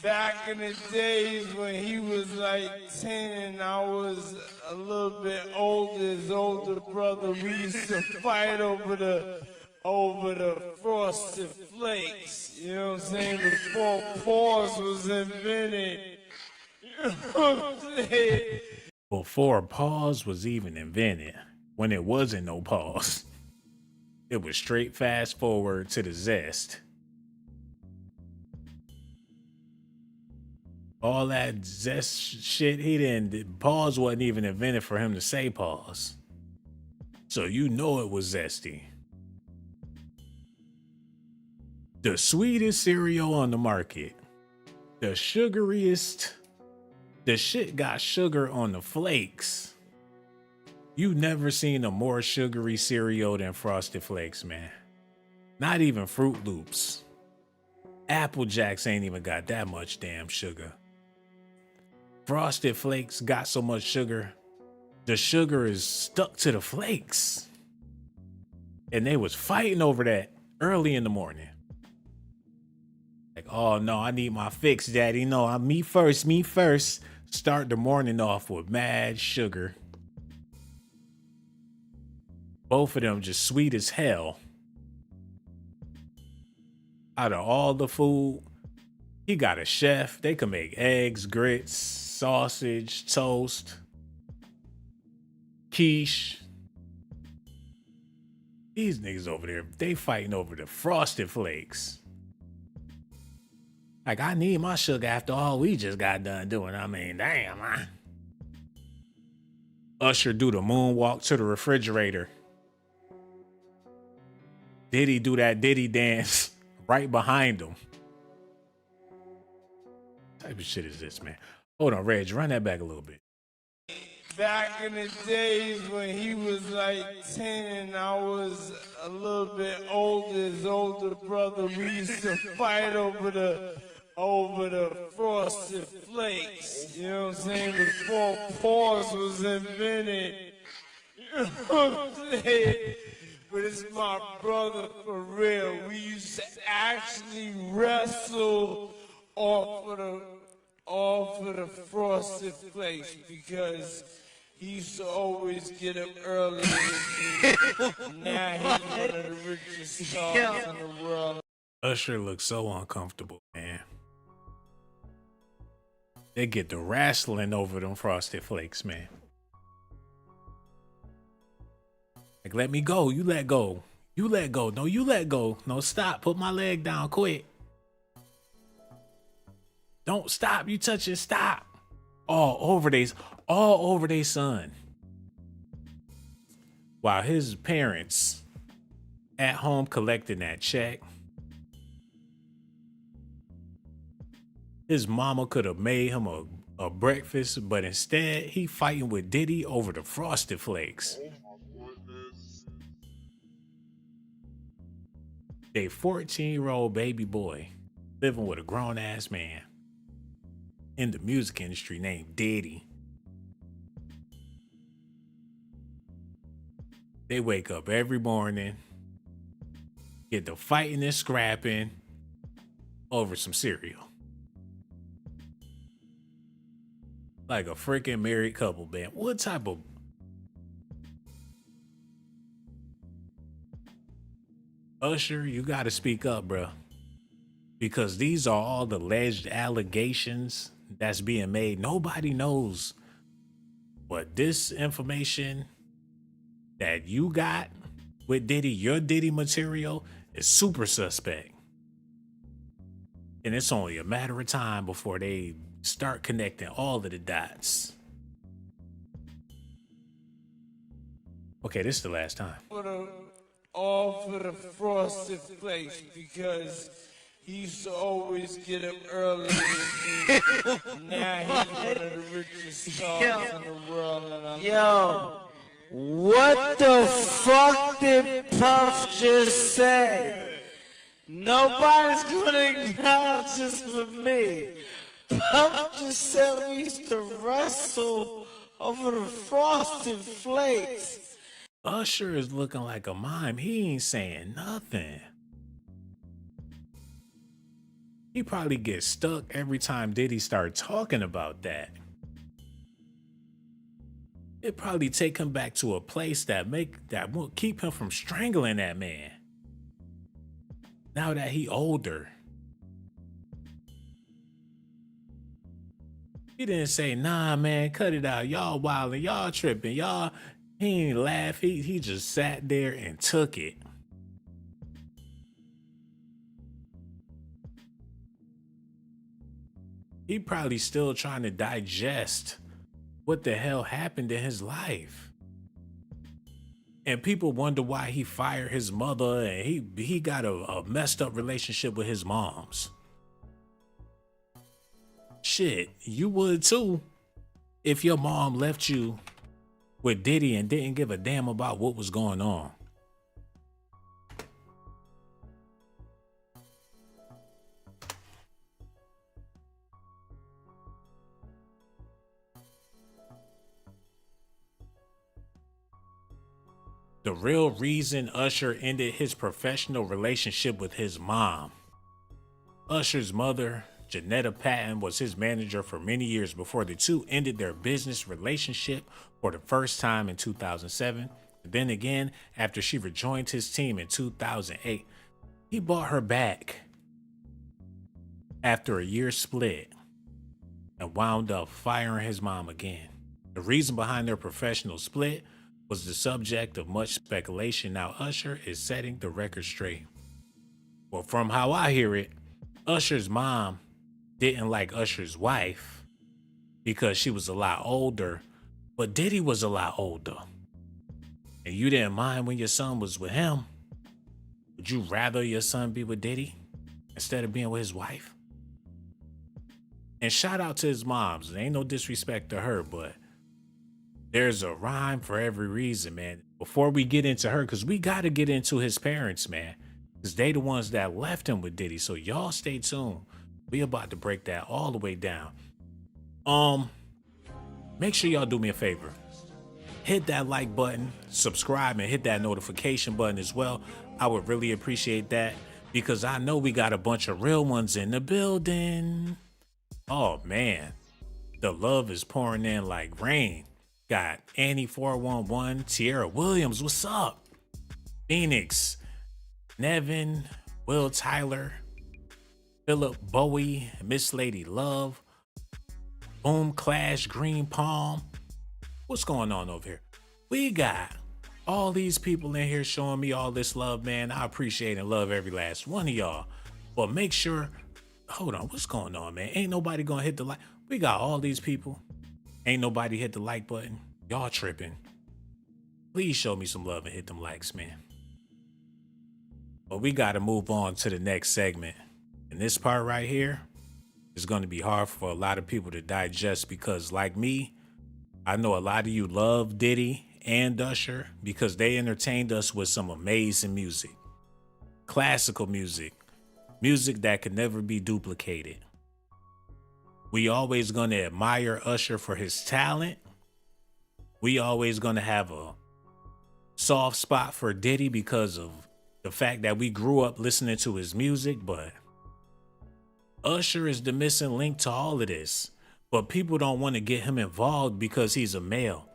back in the days when he was like 10 and I was a little bit older, his older brother, we used to fight over the Frosted Flakes, you know what I'm saying, before pause was invented. You know what I'm saying? Before pause was even invented, when it wasn't no pause, it was straight fast forward to the zest. All that zest shit, pause wasn't even invented for him to say pause. So you know it was zesty. The sweetest cereal on the market. The sugariest. The shit got sugar on the flakes. You never seen a more sugary cereal than Frosted Flakes, man. Not even Fruit Loops. Apple Jacks ain't even got that much damn sugar. Frosted Flakes got so much sugar, the sugar is stuck to the flakes. And they was fighting over that early in the morning. Like, oh no, I need my fix, daddy. No, I'm me first. Start the morning off with mad sugar. Both of them just sweet as hell. Out of all the food, he got a chef. They can make eggs, grits, sausage, toast, quiche. These niggas over there, they fighting over the Frosted Flakes. Like, I need my sugar after all we just got done doing. I mean, damn, man. Usher do the moonwalk to the refrigerator. Diddy do that Diddy dance right behind him. What type of shit is this, man? Hold on, Reg, run that back a little bit. Back in the days when he was like 10 and I was a little bit older, his older brother, we used to fight over the Frosted Flakes, you know what I'm saying, before pause was invented. You know what I'm saying? But it's my brother for real. We used to actually wrestle off of the Frosted Flakes because he used to always get up early. Now he's one of the richest stars in the world. Usher looks so uncomfortable, man. They get the wrestling over them Frosted Flakes, man. Like, let me go. You let go. You let go. No, you let go. No, stop. Put my leg down quick. Don't stop. You touch it. Stop. All over they son. While his parents at home collecting that check, His mama could have made him a breakfast, but instead he fighting with Diddy over the Frosted Flakes. A 14-year-old baby boy living with a grown-ass man in the music industry named Diddy. They wake up every morning, get to fighting and scrapping over some cereal. Like a freaking married couple, man. What type of... Usher, you gotta speak up, bro. Because these are all the alleged allegations that's being made. Nobody knows. But this information that you got with Diddy, your Diddy material, is super suspect. And it's only a matter of time before they start connecting all of the dots. Okay, this is the last time. All for the Frosted Flakes because he used to always get him early. Now he's one of the richest stars in the world. Yo, what the fuck did Puff just say? Nobody's gonna acknowledge this for me. Puff just said we used to wrestle over the Frosted Flakes. Usher is looking like a mime. He ain't saying nothing. He probably gets stuck every time Diddy start talking about that. It probably take him back to a place that won't keep him from strangling that man. Now that he older. He didn't say, nah, man, cut it out. Y'all wildin', y'all tripping, y'all. He ain't laugh. He just sat there and took it. He probably still trying to digest what the hell happened in his life. And people wonder why he fired his mother and he got a messed up relationship with his moms. Shit, you would too if your mom left you with Diddy and didn't give a damn about what was going on. The real reason Usher ended his professional relationship with his mom. Usher's mother, Janetta Patton, was his manager for many years before the two ended their business relationship for the first time in 2007. And then again, after she rejoined his team in 2008, he bought her back after a year split and wound up firing his mom again. The reason behind their professional split was the subject of much speculation. Now Usher is setting the record straight. Well, from how I hear it, Usher's mom didn't like Usher's wife because she was a lot older, but Diddy was a lot older. And you didn't mind when your son was with him. Would you rather your son be with Diddy instead of being with his wife? And shout out to his moms. There ain't no disrespect to her, but there's a rhyme for every reason, man. Before we get into her, because we got to get into his parents, man. Because they the ones that left him with Diddy. So y'all stay tuned. We about to break that all the way down. Make sure y'all do me a favor. Hit that like button, subscribe, and hit that notification button as well. I would really appreciate that because I know we got a bunch of real ones in the building. Oh, man. The love is pouring in like rain. Got Annie 411, Tierra Williams, what's up? Phoenix, Nevin, Will Tyler, Philip Bowie, Miss Lady Love, Boom Clash, Green Palm. What's going on over here? We got all these people in here showing me all this love, man. I appreciate and love every last one of y'all. But make sure, hold on, what's going on, man? Ain't nobody gonna hit the like. We got all these people. Ain't nobody hit the like button. Y'all tripping. Please show me some love and hit them likes, man. But we got to move on to the next segment. And this part right here, is going to be hard for a lot of people to digest because, like me, I know a lot of you love Diddy and Usher because they entertained us with some amazing music. Classical music. Music that could never be duplicated. We always going to admire Usher for his talent. We always going to have a soft spot for Diddy because of the fact that we grew up listening to his music, but Usher is the missing link to all of this. But people don't want to get him involved because he's a male.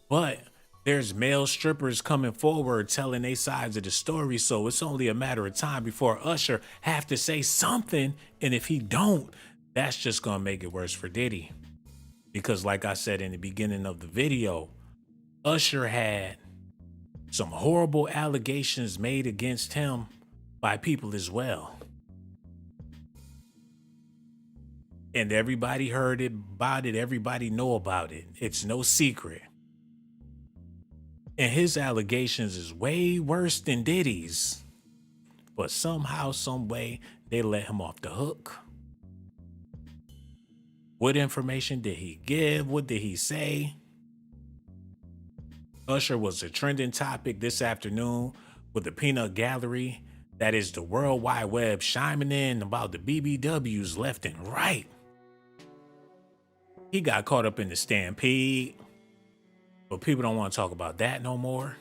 But there's male strippers coming forward telling their sides of the story, so it's only a matter of time before Usher have to say something, and if he don't, that's just gonna make it worse for Diddy. Because like I said in the beginning of the video, Usher had some horrible allegations made against him by people as well. And everybody heard about it, everybody know about it. It's no secret. And his allegations is way worse than Diddy's. But somehow, some way, they let him off the hook. What information did he give? What did he say? Usher was a trending topic this afternoon with the peanut gallery, that is the World Wide Web, chiming in about the BBWs left and right. He got caught up in the stampede, but people don't want to talk about that no more.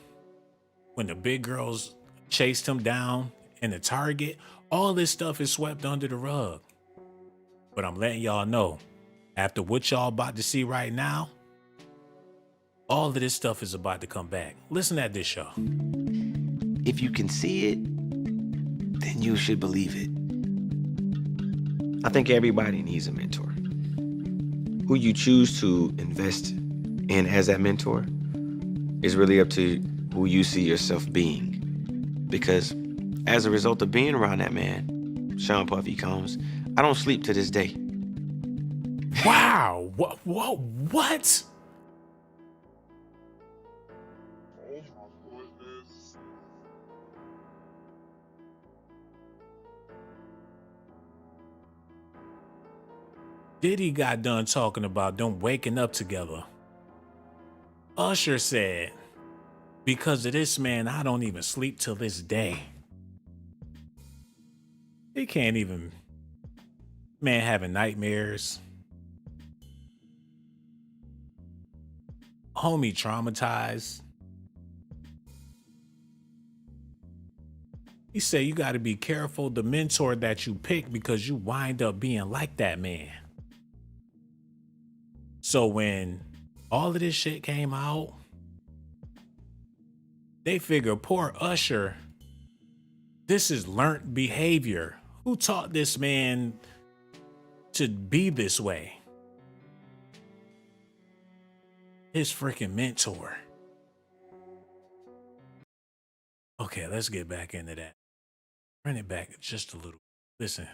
When the big girls chased him down in the Target, all this stuff is swept under the rug. But I'm letting y'all know, after what y'all about to see right now, all of this stuff is about to come back. Listen at this, y'all. If you can see it, then you should believe it. I think everybody needs a mentor. Who you choose to invest in as that mentor is really up to who you see yourself being. Because as a result of being around that man, Sean Puffy Combs, I don't sleep to this day. Wow, what? Diddy got done talking about them waking up together. Usher said, because of this man, I don't even sleep till this day. He can't even, man, having nightmares. Homie traumatized. He said you got to be careful the mentor that you pick because you wind up being like that man. So when all of this shit came out, they figure poor Usher, this is learned behavior. Who taught this man to be this way? His freaking mentor. Okay, let's get back into that. Bring it back just a little. Listen.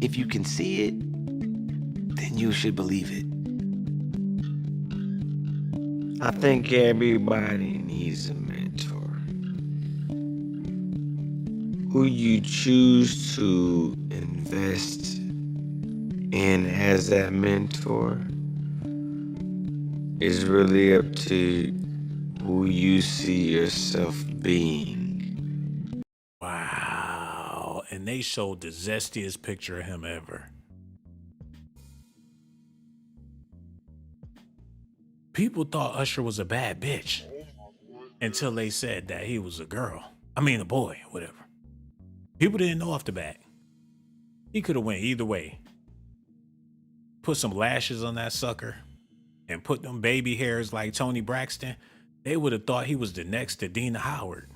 If you can see it, then you should believe it. I think everybody needs a mentor. Who you choose to invest in as that mentor is really up to who you see yourself being. Wow. And they showed the zestiest picture of him ever. People thought Usher was a bad bitch until they said that he was a girl. I mean, a boy, whatever. People didn't know off the bat. He could have went either way. Put some lashes on that sucker and put them baby hairs like Tony Braxton. They would have thought he was the next Adina Howard.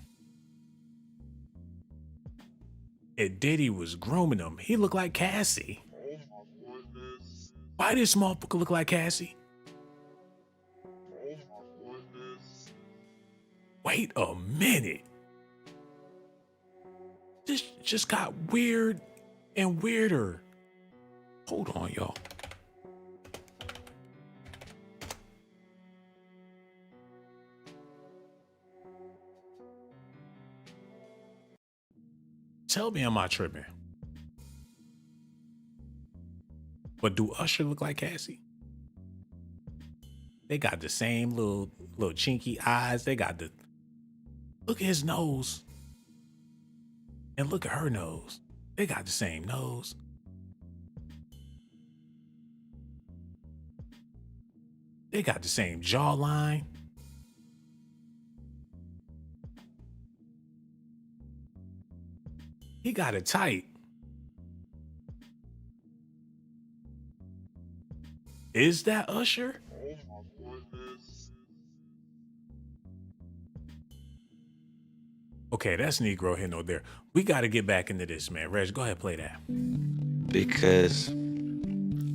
And Diddy was grooming him. He looked like Cassie. Why did this motherfucker look like Cassie? Wait a minute. This just got weird and weirder. Hold on, y'all. Tell me, am I tripping? But do Usher look like Cassie? They got the same little chinky eyes. They got the, look at his nose. And look at her nose. They got the same nose. They got the same jawline. He got it tight. Is that Usher? Okay, that's Negro here, no there. We got to get back into this, man. Reg, go ahead, play that. Because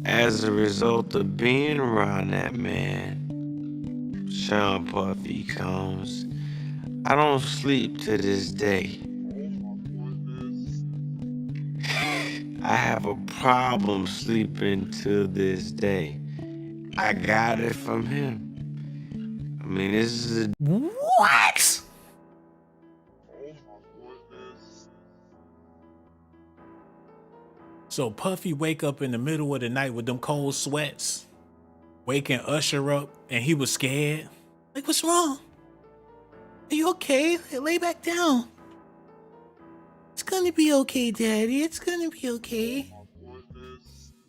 as a result of being around that man, Sean Puffy Combs, I don't sleep to this day. I have a problem sleeping to this day. I got it from him. I mean, this is a... What? So Puffy wake up in the middle of the night with them cold sweats, waking Usher up, and he was scared. Like, what's wrong? Are you okay? Lay back down. It's gonna be okay, Daddy. It's gonna be okay.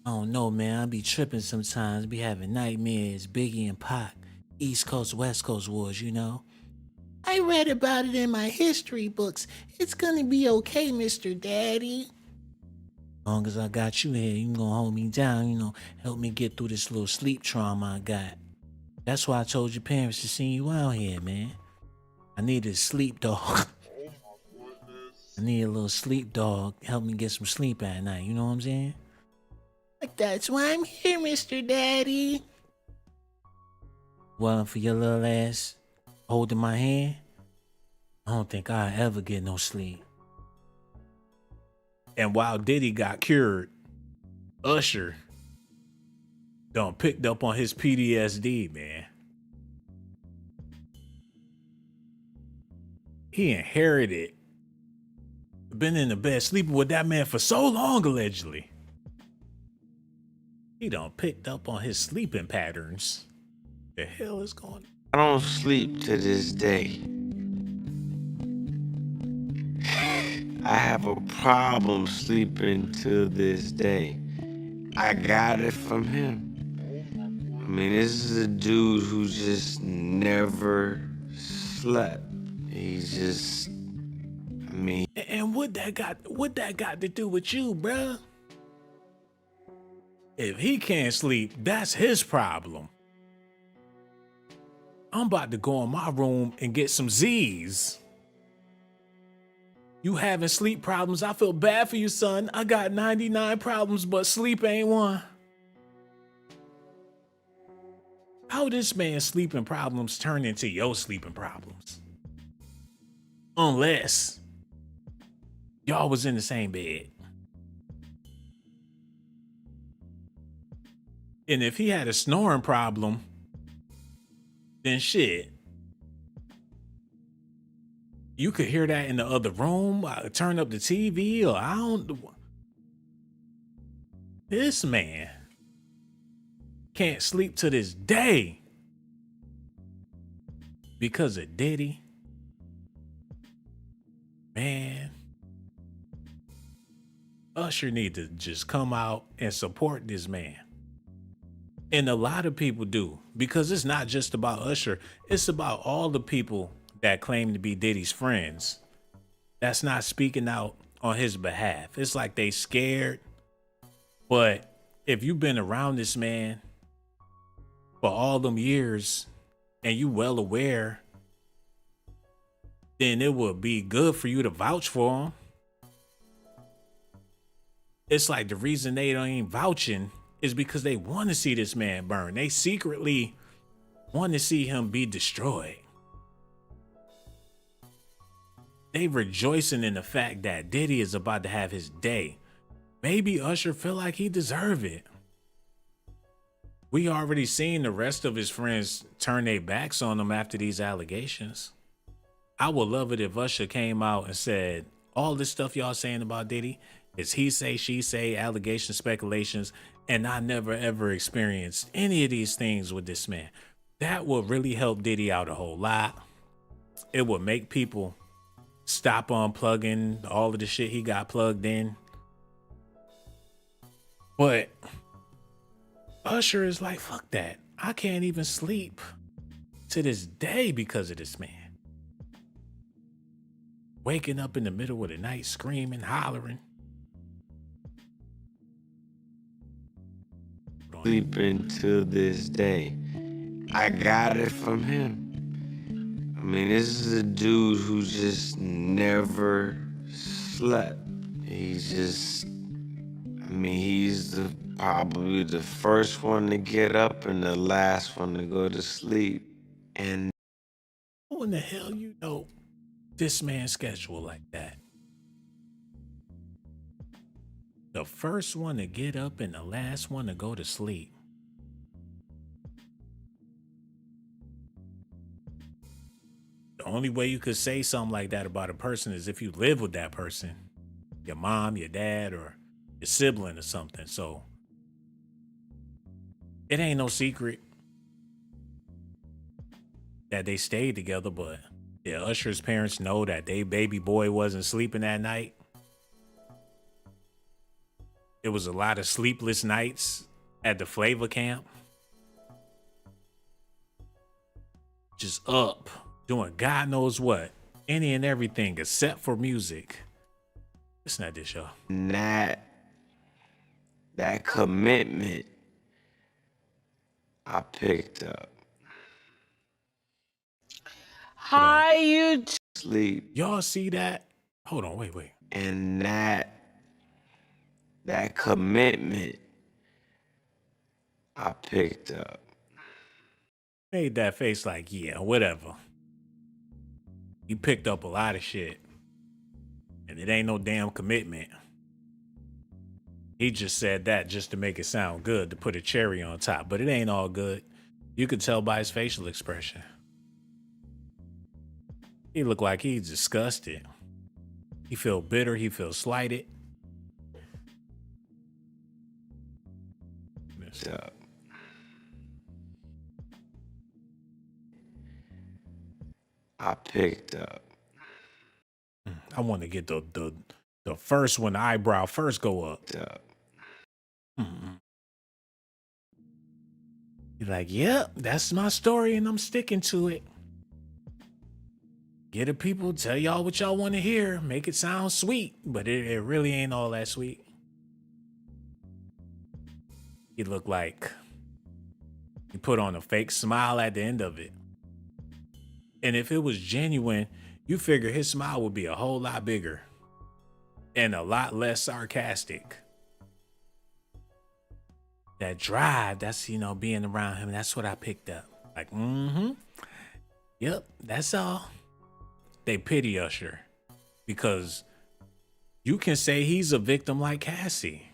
I don't know, man. I be tripping sometimes. Be having nightmares, Biggie and Pac, East Coast, West Coast wars, you know? I read about it in my history books. It's gonna be okay, Mr. Daddy. As long as I got you here, you gonna hold me down, you know, help me get through this little sleep trauma I got. That's why I told your parents to send you out here, man. I need a sleep dog. I need a little sleep dog. Help me get some sleep at night, you know what I'm saying? Like, that's why I'm here, Mr. Daddy. Well, for your little ass holding my hand, I don't think I'll ever get no sleep. And while Diddy got cured, Usher done picked up on his PTSD, man. He inherited. Been in the bed sleeping with that man for so long, allegedly. He done picked up on his sleeping patterns. The hell is going on? I don't sleep to this day. I have a problem sleeping to this day. I got it from him. I mean, this is a dude who just never slept. He just, I mean. And what that got to do with you, bruh? If he can't sleep, that's his problem. I'm about to go in my room and get some Z's. You having sleep problems? I feel bad for you, son. I got 99 problems, but sleep ain't one. How this man's sleeping problems turn into your sleeping problems? Unless y'all was in the same bed. And if he had a snoring problem, then shit. You could hear that in the other room. Turn up the TV, or I don't. This man can't sleep to this day because of Diddy. Man, Usher need to just come out and support this man. And a lot of people do, because it's not just about Usher. It's about all the people that claim to be Diddy's friends that's not speaking out on his behalf. It's like they scared. But if you've been around this man for all them years and you well aware, then it would be good for you to vouch for him. It's like the reason they ain't vouching is because they want to see this man burn. They secretly want to see him be destroyed. They rejoicing in the fact that Diddy is about to have his day. Maybe Usher feel like he deserve it. We already seen the rest of his friends turn their backs on him after these allegations. I would love it if Usher came out and said, all this stuff y'all saying about Diddy is he say, she say, allegations, speculations, and I never ever experienced any of these things with this man. That would really help Diddy out a whole lot. It would make people stop unplugging all of the shit he got plugged in. But Usher is like, fuck that. I can't even sleep to this day because of this man. Waking up in the middle of the night, screaming, hollering. Sleeping to this day. I got it from him. I mean, this is a dude who just never slept. He's just, I mean, he's probably the first one to get up and the last one to go to sleep. And how in the hell you know this man's schedule like that? The first one to get up and the last one to go to sleep. The only way you could say something like that about a person is if you live with that person, your mom, your dad, or your sibling or something. So it ain't no secret that they stayed together, but yeah, Usher's parents know that they baby boy wasn't sleeping that night. It was a lot of sleepless nights at the Flavor camp. Just up, doing God knows what, any and everything except for music. It's not this, y'all. That commitment I picked up. Hi, you Sleep. Y'all see that? Hold on, wait. And that commitment I picked up. Made that face like, yeah, whatever. He picked up a lot of shit. And it ain't no damn commitment. He just said that just to make it sound good, to put a cherry on top. But it ain't all good. You could tell by his facial expression. He looked like he's disgusted. He feel bitter. He feel slighted. I picked up. I want to get the first one, the eyebrow first go up. You're like, yep, that's my story and I'm sticking to it. Get the people, tell y'all what y'all want to hear, make it sound sweet, but it really ain't all that sweet. He looked like he put on a fake smile at the end of it. And if it was genuine, you figure his smile would be a whole lot bigger and a lot less sarcastic. That drive, that's, being around him, that's what I picked up. Like, yep, that's all. They pity Usher because you can say he's a victim like Cassie.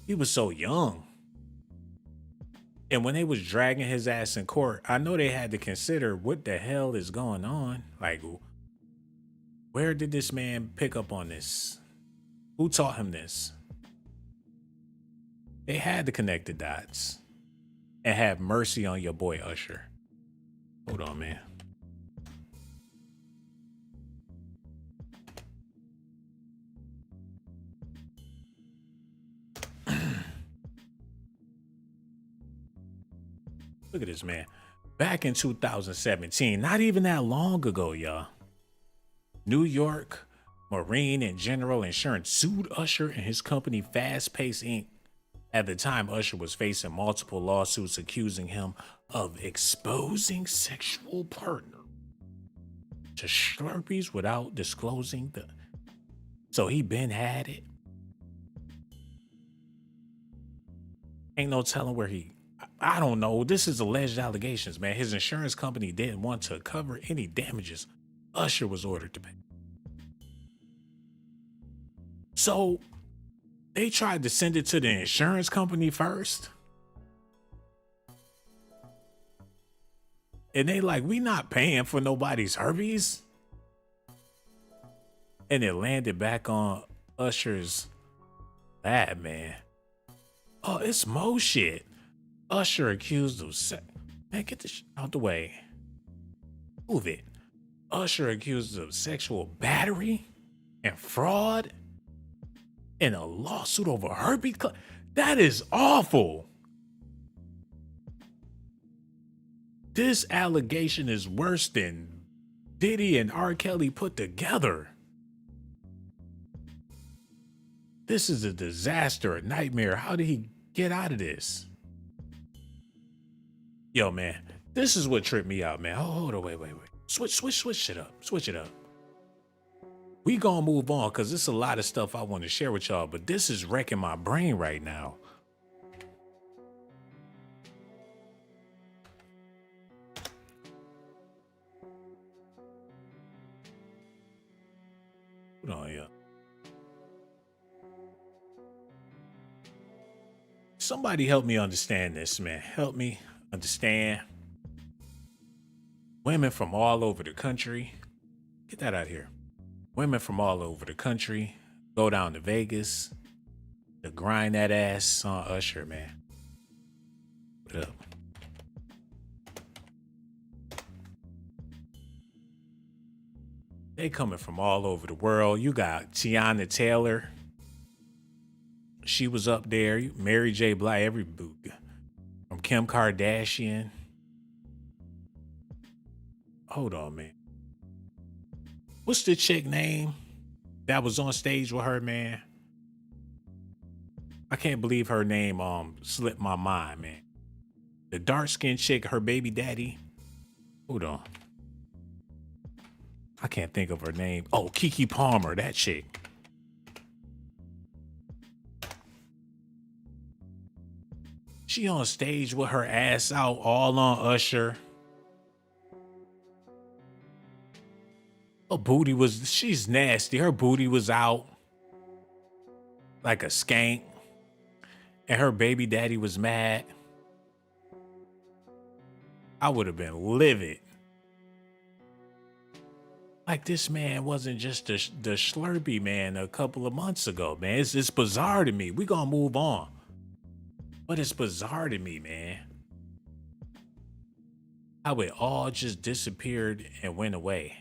He was so young. And when they was dragging his ass in court, I know they had to consider what the hell is going on. Like, where did this man pick up on this? Who taught him this? They had to connect the dots and have mercy on your boy Usher. Hold on, man. Look at this, man. Back in 2017, not even that long ago, y'all. New York Marine and General Insurance sued Usher and his company Fast Pace Inc. At the time, Usher was facing multiple lawsuits accusing him of exposing sexual partner to Slurpees without disclosing the... So he been had it. Ain't no telling where he... I don't know. This is alleged allegations, man. His insurance company didn't want to cover any damages Usher was ordered to pay. So they tried to send it to the insurance company first. And they like, we not paying for nobody's herpes. And it landed back on Usher's lap, man. Oh, it's more shit. Usher accused of man, get this shit out the way. Move it. Usher accused of sexual battery and fraud in a lawsuit over herpes. That is awful. This allegation is worse than Diddy and R. Kelly put together. This is a disaster, a nightmare. How did he get out of this? Yo, man, this is what tripped me out, man. Hold on, wait. Switch it up. Switch it up. We gonna move on because there's a lot of stuff I want to share with y'all, but this is wrecking my brain right now. Hold on, yeah. Somebody help me understand this, man. Help me understand. Women from all over the country. Get that out of here. Women from all over the country go down to Vegas to grind that ass on Usher, man. Put it up. They coming from all over the world. You got Tiana Taylor. She was up there. Mary J. Blige, every boot. From Kim Kardashian. Hold on, man. What's the chick name that was on stage with her, man? I can't believe her name slipped my mind, man. The dark-skinned chick, her baby daddy. Hold on. I can't think of her name. Oh, Keke Palmer, that chick. She on stage with her ass out, all on Usher. Her booty was, she's nasty. Her booty was out like a skank. And her baby daddy was mad. I would have been livid. Like, this man wasn't just the Slurpee man a couple of months ago, man. It's bizarre to me. We gonna move on. But it's bizarre to me, man. How it all just disappeared and went away.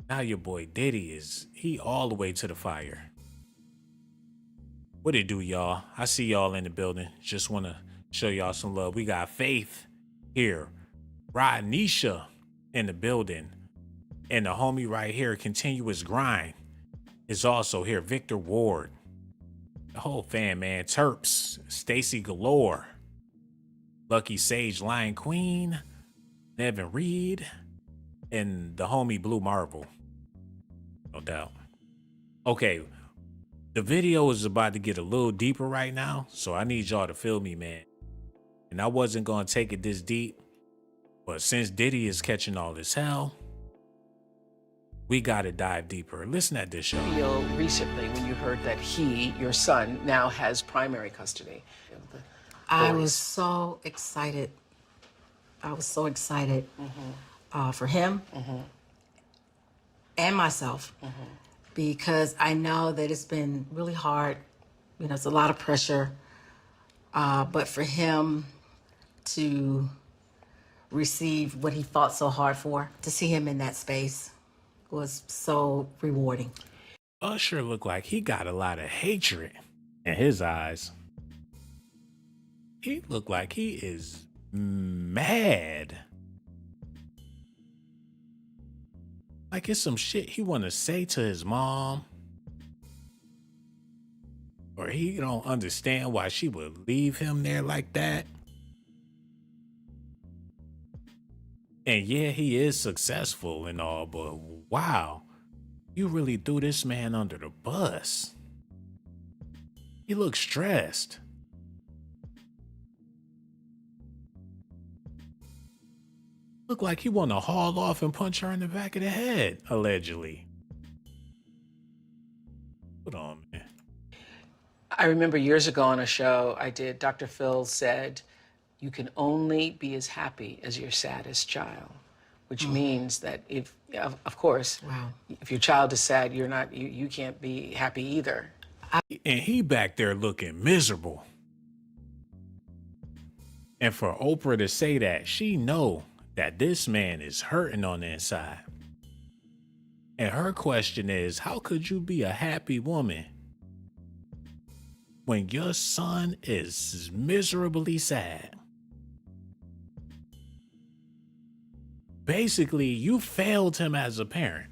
Now your boy Diddy he all the way to the fire. What it do, y'all? I see y'all in the building. Just want to show y'all some love. We got Faith here. Rodnisha in the building. And the homie right here, Continuous Grind, is also here. Victor Ward. The whole fan, man. Terps. Stacy Galore. Lucky Sage Lion Queen. Nevin Reed. And the homie Blue Marvel. No doubt. Okay. The video is about to get a little deeper right now. So I need y'all to feel me, man. And I wasn't going to take it this deep. But since Diddy is catching all this hell, we got to dive deeper. Listen at this show. Feel recently when you heard that your son, now has primary custody of the boys. I was so excited. For him and myself, because I know that it's been really hard. You know, it's a lot of pressure. But for him to receive what he fought so hard for, to see him in that space was so rewarding. Usher looked like he got a lot of hatred in his eyes. He looked like he is mad. Like it's some shit he want to say to his mom. Or he don't understand why she would leave him there like that. And yeah, he is successful and all, but wow, you really threw this man under the bus. He looks stressed. Looked like he wanted to haul off and punch her in the back of the head, allegedly. Hold on, man. I remember years ago on a show I did, Dr. Phil said, you can only be as happy as your saddest child, which means that if, of course, if your child is sad, you can't be happy either. And he back there looking miserable. And for Oprah to say that, she know that this man is hurting on the inside. And her question is, how could you be a happy woman when your son is miserably sad? Basically, you failed him as a parent.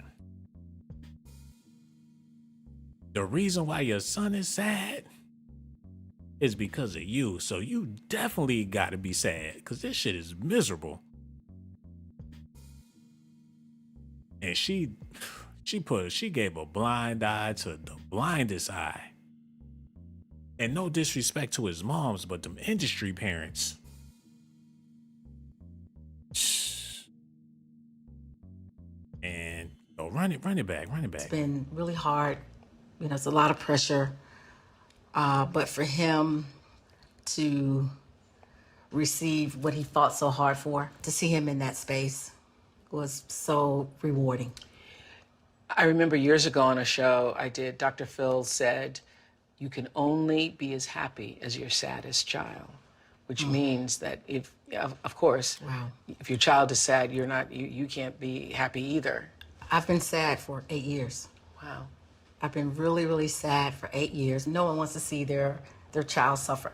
The reason why your son is sad is because of you. So you definitely got to be sad because this shit is miserable. And she gave a blind eye to the blindest eye. And no disrespect to his moms, but them industry parents. And run it back. It's been really hard. You know, it's a lot of pressure. But for him to receive what he fought so hard for, to see him in that space was so rewarding. I remember years ago on a show I did, Dr. Phil said, you can only be as happy as your saddest child, which means that if, of course, if your child is sad, you can't be happy either. I've been sad for 8 years. Wow. I've been really, really sad for 8 years. No one wants to see their child suffer.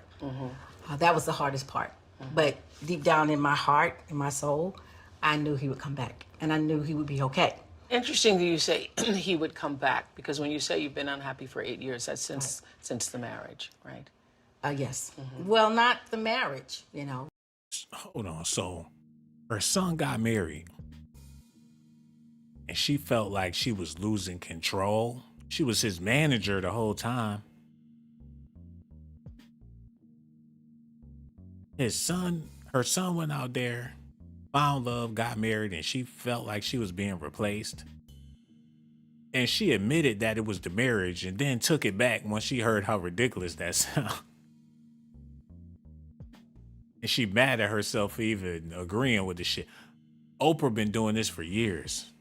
That was the hardest part. But deep down in my heart, in my soul, I knew he would come back, and I knew he would be okay. Interesting that you say he would come back, because when you say you've been unhappy for 8 years, that's since the marriage, right? Yes. Well, not the marriage, you know. Hold on. So her son got married and she felt like she was losing control. She was his manager the whole time. Her son went out there, found love, got married, and she felt like she was being replaced. And she admitted that it was the marriage and then took it back once she heard how ridiculous that sounded. And she mad at herself for even agreeing with the shit. Oprah been doing this for years.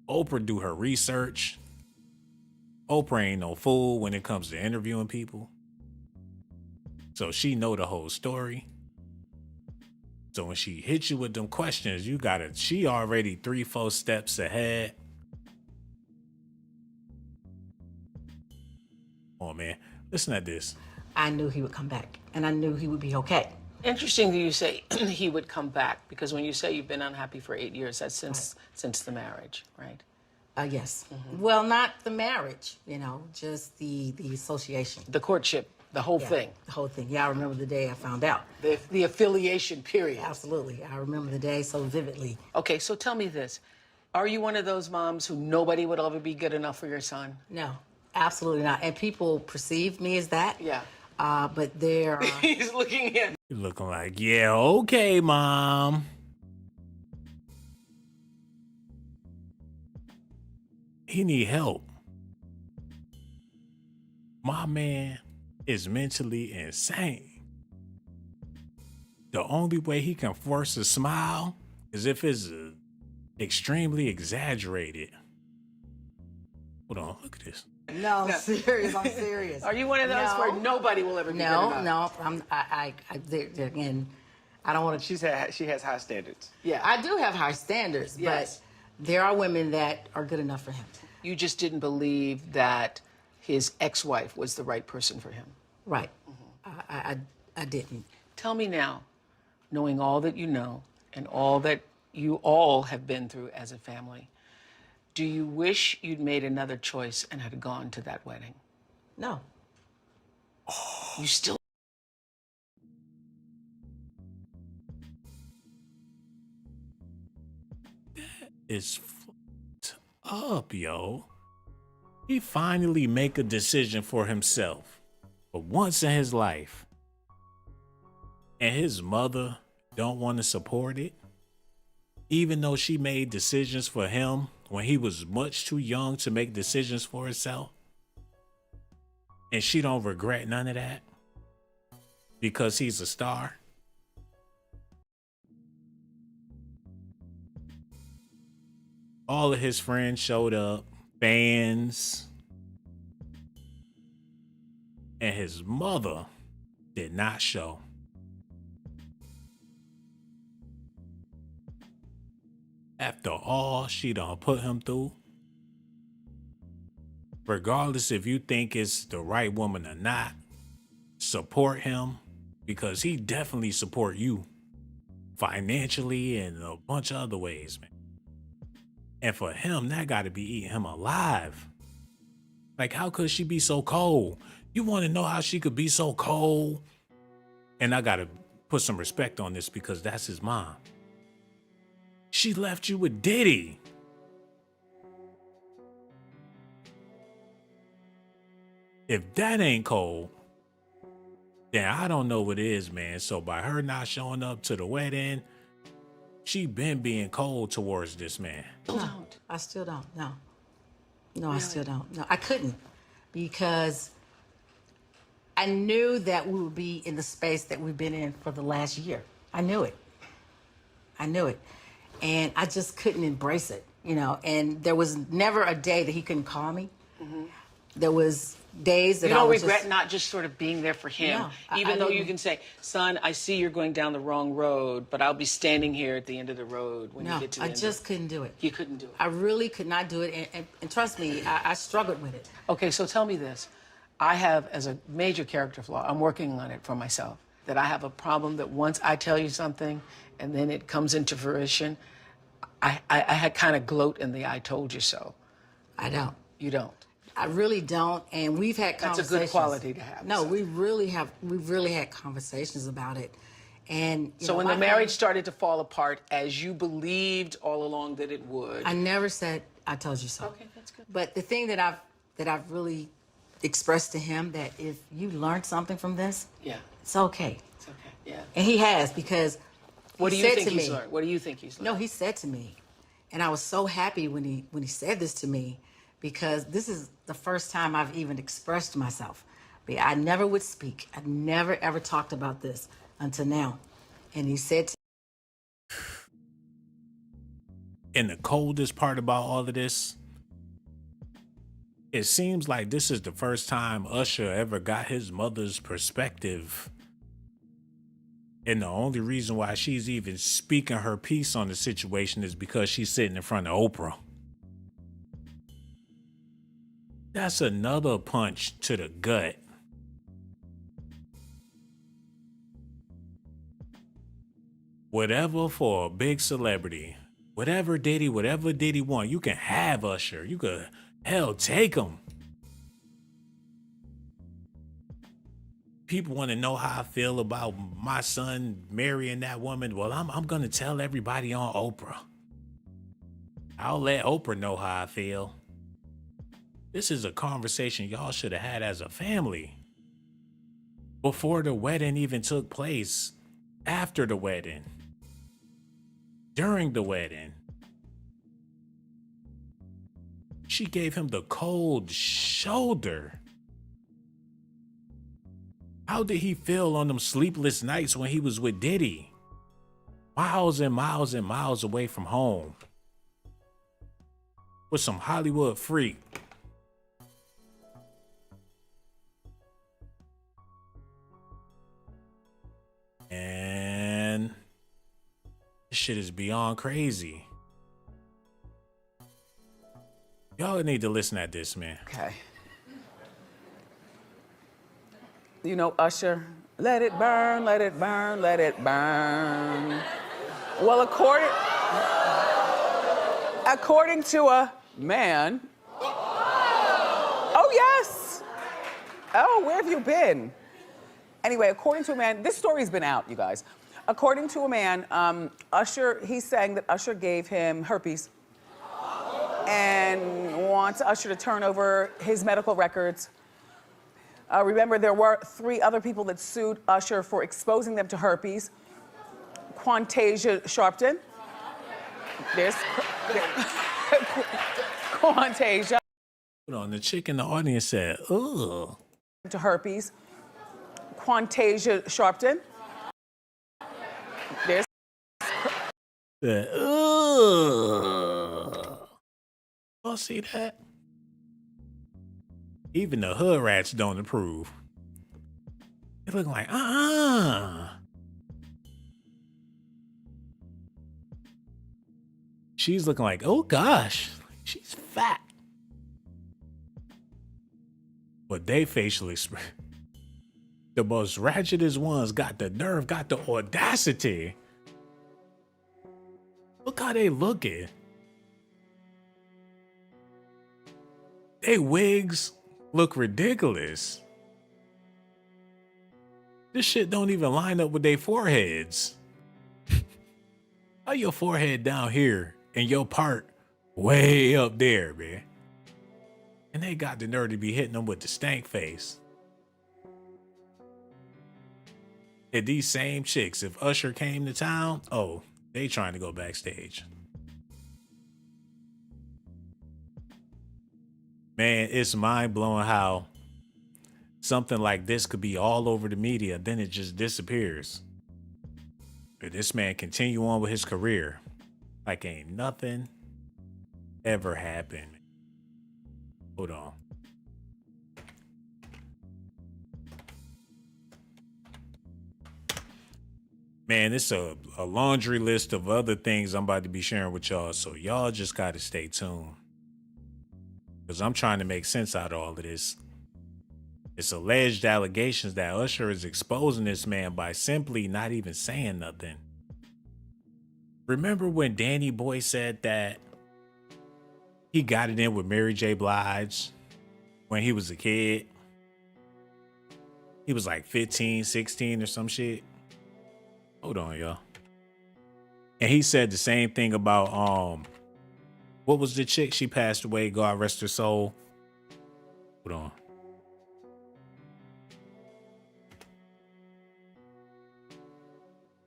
Oprah do her research. Oprah ain't no fool when it comes to interviewing people. So she know the whole story. So when she hits you with them questions, she already 3-4 steps ahead. Oh man, listen to this. I knew he would come back, and I knew he would be okay. Interesting that you say he would come back, because when you say you've been unhappy for 8 years, that's since the marriage, right? Yes. Well, not the marriage, you know, just the association. The courtship, the whole thing. The whole thing. Yeah, I remember the day I found out. The affiliation period. Absolutely. I remember the day so vividly. Okay, so tell me this. Are you one of those moms who nobody would ever be good enough for your son? No, absolutely not. And people perceive me as that. Yeah. But they're... He's looking in. He's looking like, yeah, okay, mom. He need help. My man is mentally insane. The only way he can force a smile is if it's extremely exaggerated. Hold on, look at this. No, I'm serious. I'm serious. Are you one of those where nobody will ever be good enough? Again, I don't want to... She has high standards. Yeah, I do have high standards, Yes. but there are women that are good enough for him. You just didn't believe that his ex-wife was the right person for him. Right. I didn't. Tell me now, knowing all that you know and all that you all have been through as a family, do you wish you'd made another choice and had gone to that wedding? No. You still... Is fucked up, yo. He finally make a decision for himself for once in his life. And his mother don't want to support it. Even though she made decisions for him when he was much too young to make decisions for herself. And she don't regret none of that because he's a star. All of his friends showed up, fans. and his mother did not show. After all she done put him through, regardless if you think it's the right woman or not, support him, because he definitely support you financially and a bunch of other ways, man. And for him, that got to be eating him alive. Like, how could she be so cold? You want to know how she could be so cold? And I got to put some respect on this because that's his mom. She left you with Diddy. If that ain't cold, then I don't know what is, man. So by her not showing up to the wedding, she been being cold towards this man. No, I still don't. No, really? I still don't. No, I couldn't, because I knew that we would be in the space that we've been in for the last year. I knew it. And I just couldn't embrace it, you know. And there was never a day that he couldn't call me. Mm-hmm. There was days that you don't I was regret not just sort of being there for him, even though you can say, son, I see you're going down the wrong road, but I'll be standing here at the end of the road when you get to the end. I just couldn't do it. You couldn't do it. I really could not do it, and trust me, I struggled with it. Okay, so tell me this. I have, as a major character flaw, I'm working on it for myself, that I have a problem that once I tell you something and then it comes into fruition, I had kind of gloat in the I told you so. I don't. You don't. I really don't, and we've had conversations. That's a good quality to have. No, we've really had conversations about it. And so when the marriage started to fall apart, as you believed all along that it would, I never said I told you so. Okay, that's good. But the thing that I've really expressed to him, that if you learned something from this, it's okay. It's okay. Yeah. And he has, because what do you think he's learned? What do you think he's learned? No, he said to me, and I was so happy when he said this to me, because this is the first time I've even expressed myself. But I never would speak. I never ever talked about this until now. And he said to And the coldest part about all of this, it seems like this is the first time Usher ever got his mother's perspective. And the only reason why she's even speaking her piece on the situation is because she's sitting in front of Oprah. That's another punch to the gut. Whatever for a big celebrity, whatever Diddy want, you can have Usher. You could, hell, take him. People want to know how I feel about my son marrying that woman. Well, I'm going to tell everybody on Oprah. I'll let Oprah know how I feel. This is a conversation y'all should have had as a family. Before the wedding even took place, after the wedding, during the wedding. She gave him the cold shoulder. How did he feel on them sleepless nights when he was with Diddy? Miles and miles and miles away from home. With some Hollywood freak. And this shit is beyond crazy. Y'all need to listen at this, man. Okay. You know, Usher, let it burn, let it burn, let it burn. Well, according to a man. Oh, yes. Oh, where have you been? Anyway, according to a man, this story's been out, you guys. According to a man, Usher, he's saying that Usher gave him herpes and wants Usher to turn over his medical records. Remember, there were 3 other people that sued Usher for exposing them to herpes. Quantasia Sharpton. There's Quantasia. Hold on, the chick in the audience said, ugh. To herpes. Quantasia Sharpton. There's ugh. Y'all see that? Even the hood rats don't approve. looking like, She's looking like, oh gosh, she's fat. But they facial expression, the most ratchetest ones got the nerve, got the audacity. Look how they looking. They wigs look ridiculous. This shit don't even line up with their foreheads. How your forehead down here and your part way up there, man? And they got the nerve to be hitting them with the stank face. And these same chicks, if Usher came to town, oh, they trying to go backstage. Man, it's mind-blowing how something like this could be all over the media, then it just disappears. But this man continue on with his career like ain't nothing ever happened. Hold on. Man, it's a laundry list of other things I'm about to be sharing with y'all, so y'all just gotta stay tuned. Because I'm trying to make sense out of all of this. It's alleged allegations that Usher is exposing this man by simply not even saying nothing. Remember when Danny Boy said that he got it in with Mary J. Blige when he was a kid? He was like 15, 16 or some shit. Hold on, y'all. And he said the same thing about, what was the chick? She passed away, God rest her soul. Hold on.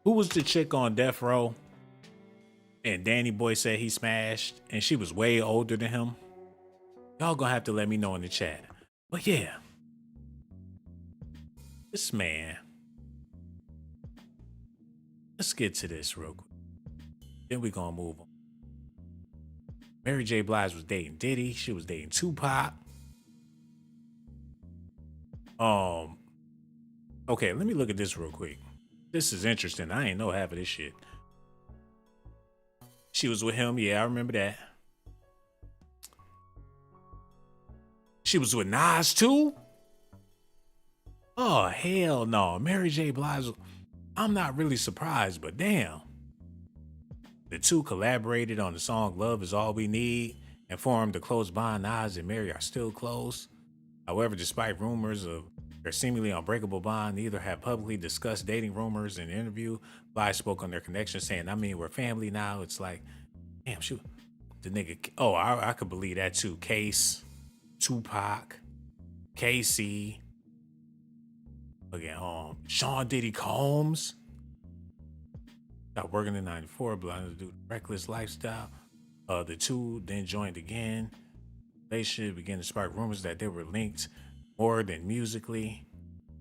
Who was the chick on death row? And Danny Boy said he smashed, and she was way older than him. Y'all gonna have to let me know in the chat. But yeah, this man. Let's get to this real quick. Then we gonna move on. Mary J. Blige was dating Diddy. She was dating Tupac. Okay, let me look at this real quick. This is interesting. I ain't know half of this shit. She was with him. Yeah, I remember that. She was with Nas too? Oh, hell no. Mary J. Blige, I'm not really surprised, but damn. The two collaborated on the song Love Is All We Need and formed a close bond. Nas and Mary are still close. However, despite rumors of their seemingly unbreakable bond, neither have publicly discussed dating rumors in an interview. Blige spoke on their connection, saying, I mean, we're family now. It's like, damn, shoot. The nigga, oh, I could believe that too. Case, Tupac, KC, again, Sean Diddy Combs. Stopped working in 94, blinded to do reckless lifestyle. The two then joined again. They should begin to spark rumors that they were linked more than musically.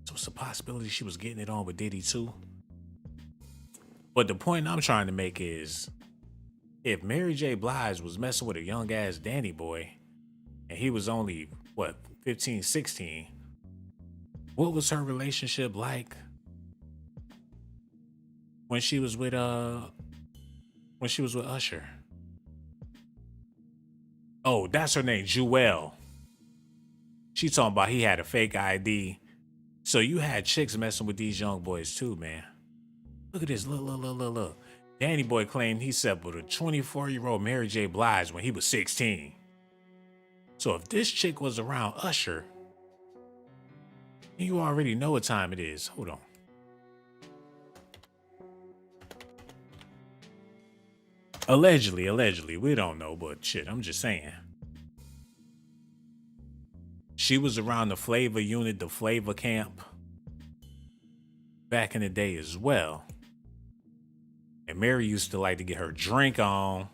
So it's a possibility she was getting it on with Diddy too. But the point I'm trying to make is, if Mary J. Blige was messing with a young ass Danny Boy, and he was only, 15, 16, what was her relationship like when she was with Usher? Oh, that's her name, Jewel. She talking about he had a fake ID. So you had chicks messing with these young boys too, man. Look at this, look. Danny Boy claimed he slept with a 24-year-old Mary J. Blige when he was 16. So if this chick was around Usher, you already know what time it is. Hold on. Allegedly, we don't know, but shit, I'm just saying. She was around the Flavor unit, the Flavor camp, back in the day as well. And Mary used to like to get her drink on.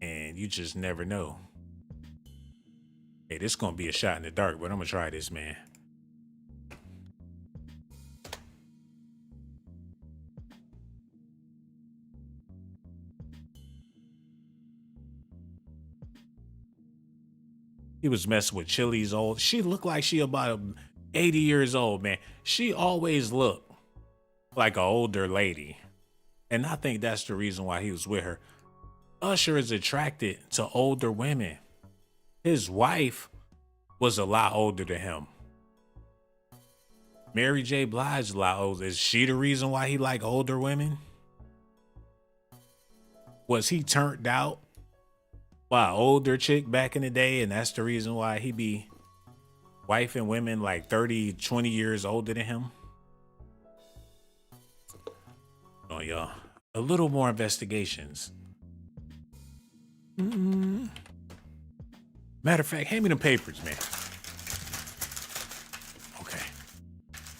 And you just never know. Hey, this is gonna be a shot in the dark, but I'm gonna try this, man. He was messing with Chili's old. She looked like she about 80 years old, man. She always looked like an older lady. And I think that's the reason why he was with her. Usher is attracted to older women. His wife was a lot older than him. Mary J. Blige is a lot older. Is she the reason why he like older women? Was he turned out by an older chick back in the day, and that's the reason why he be wifing women like 30, 20 years older than him? Oh, y'all. A little more investigations. Matter of fact, hand me the papers, man. Okay.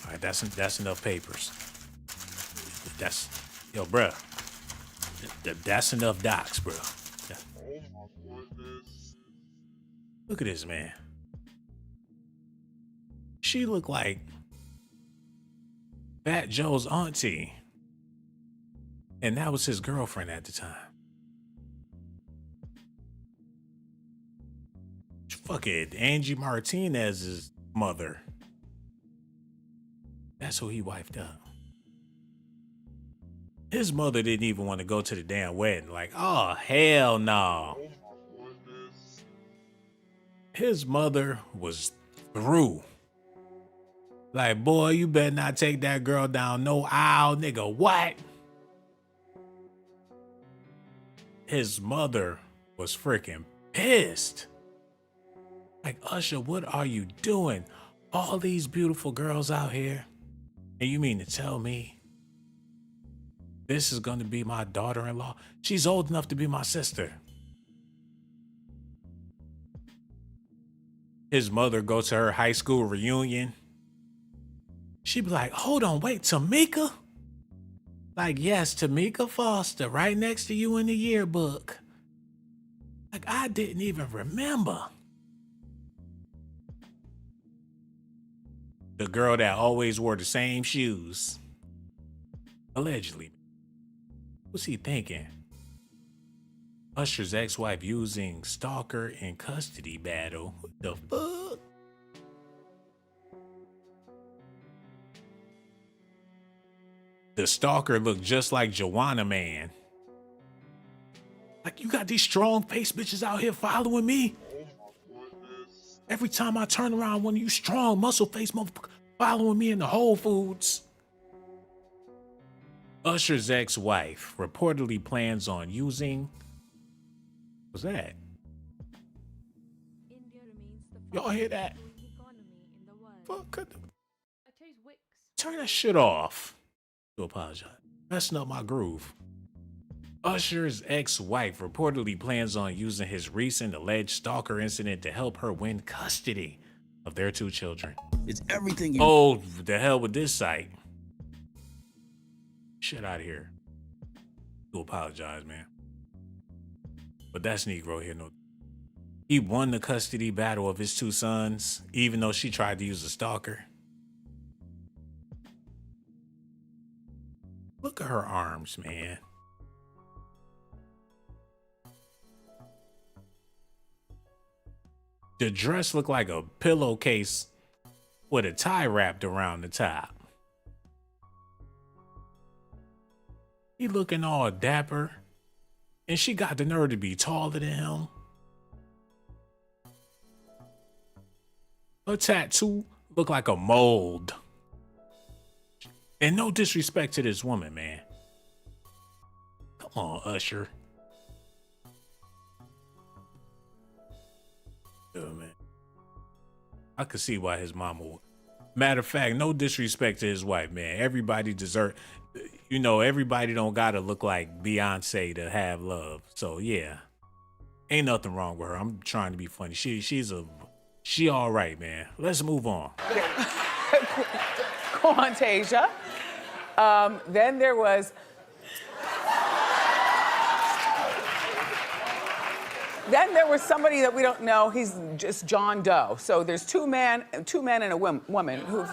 All right, that's enough papers. Yo, bruh. That's enough docs, bro. Oh my goodness. Look at this, man. She looked like Fat Joe's auntie. And that was his girlfriend at the time. Fuck it, Angie Martinez's mother. That's who he wifed up. His mother didn't even want to go to the damn wedding. Like, oh, hell no. His mother was through. Like, boy, you better not take that girl down no aisle, nigga. What? His mother was freaking pissed. Like, Usher, what are you doing? All these beautiful girls out here. And you mean to tell me this is going to be my daughter-in-law? She's old enough to be my sister. His mother goes to her high school reunion. She'd be like, hold on, wait, Tamika? Like, yes, Tamika Foster, right next to you in the yearbook. Like, I didn't even remember. The girl that always wore the same shoes. Allegedly. What's he thinking? Usher's ex-wife using stalker in custody battle. What the fuck? The stalker looked just like Joanna Man. Like, you got these strong face bitches out here following me? Every time I turn around, one of you strong muscle face motherfuckers following me in the Whole Foods. Usher's ex-wife reportedly plans on using... What's that? Y'all hear that? Fuck. Turn that shit off. I apologize. Messing up my groove. Usher's ex-wife reportedly plans on using his recent alleged stalker incident to help her win custody of their 2 children. It's everything you... Oh, the hell with this site. Shit out of here. Do apologize, man. But that's Negro here. No, he won the custody battle of his 2 sons, even though she tried to use a stalker. Look at her arms, man. The dress looked like a pillowcase with a tie wrapped around the top. He looking all dapper, and she got the nerve to be taller than him. Her tattoo looked like a mold. And no disrespect to this woman, man. Come on, Usher. Oh, man. I could see why his mama would. Matter of fact, no disrespect to his wife, man. Everybody deserve, everybody don't gotta look like Beyonce to have love. So yeah, ain't nothing wrong with her. I'm trying to be funny. She all right, man. Let's move on. Quantasia. Then there was... Then there was somebody that we don't know. He's just John Doe. So there's two men and a woman. Who's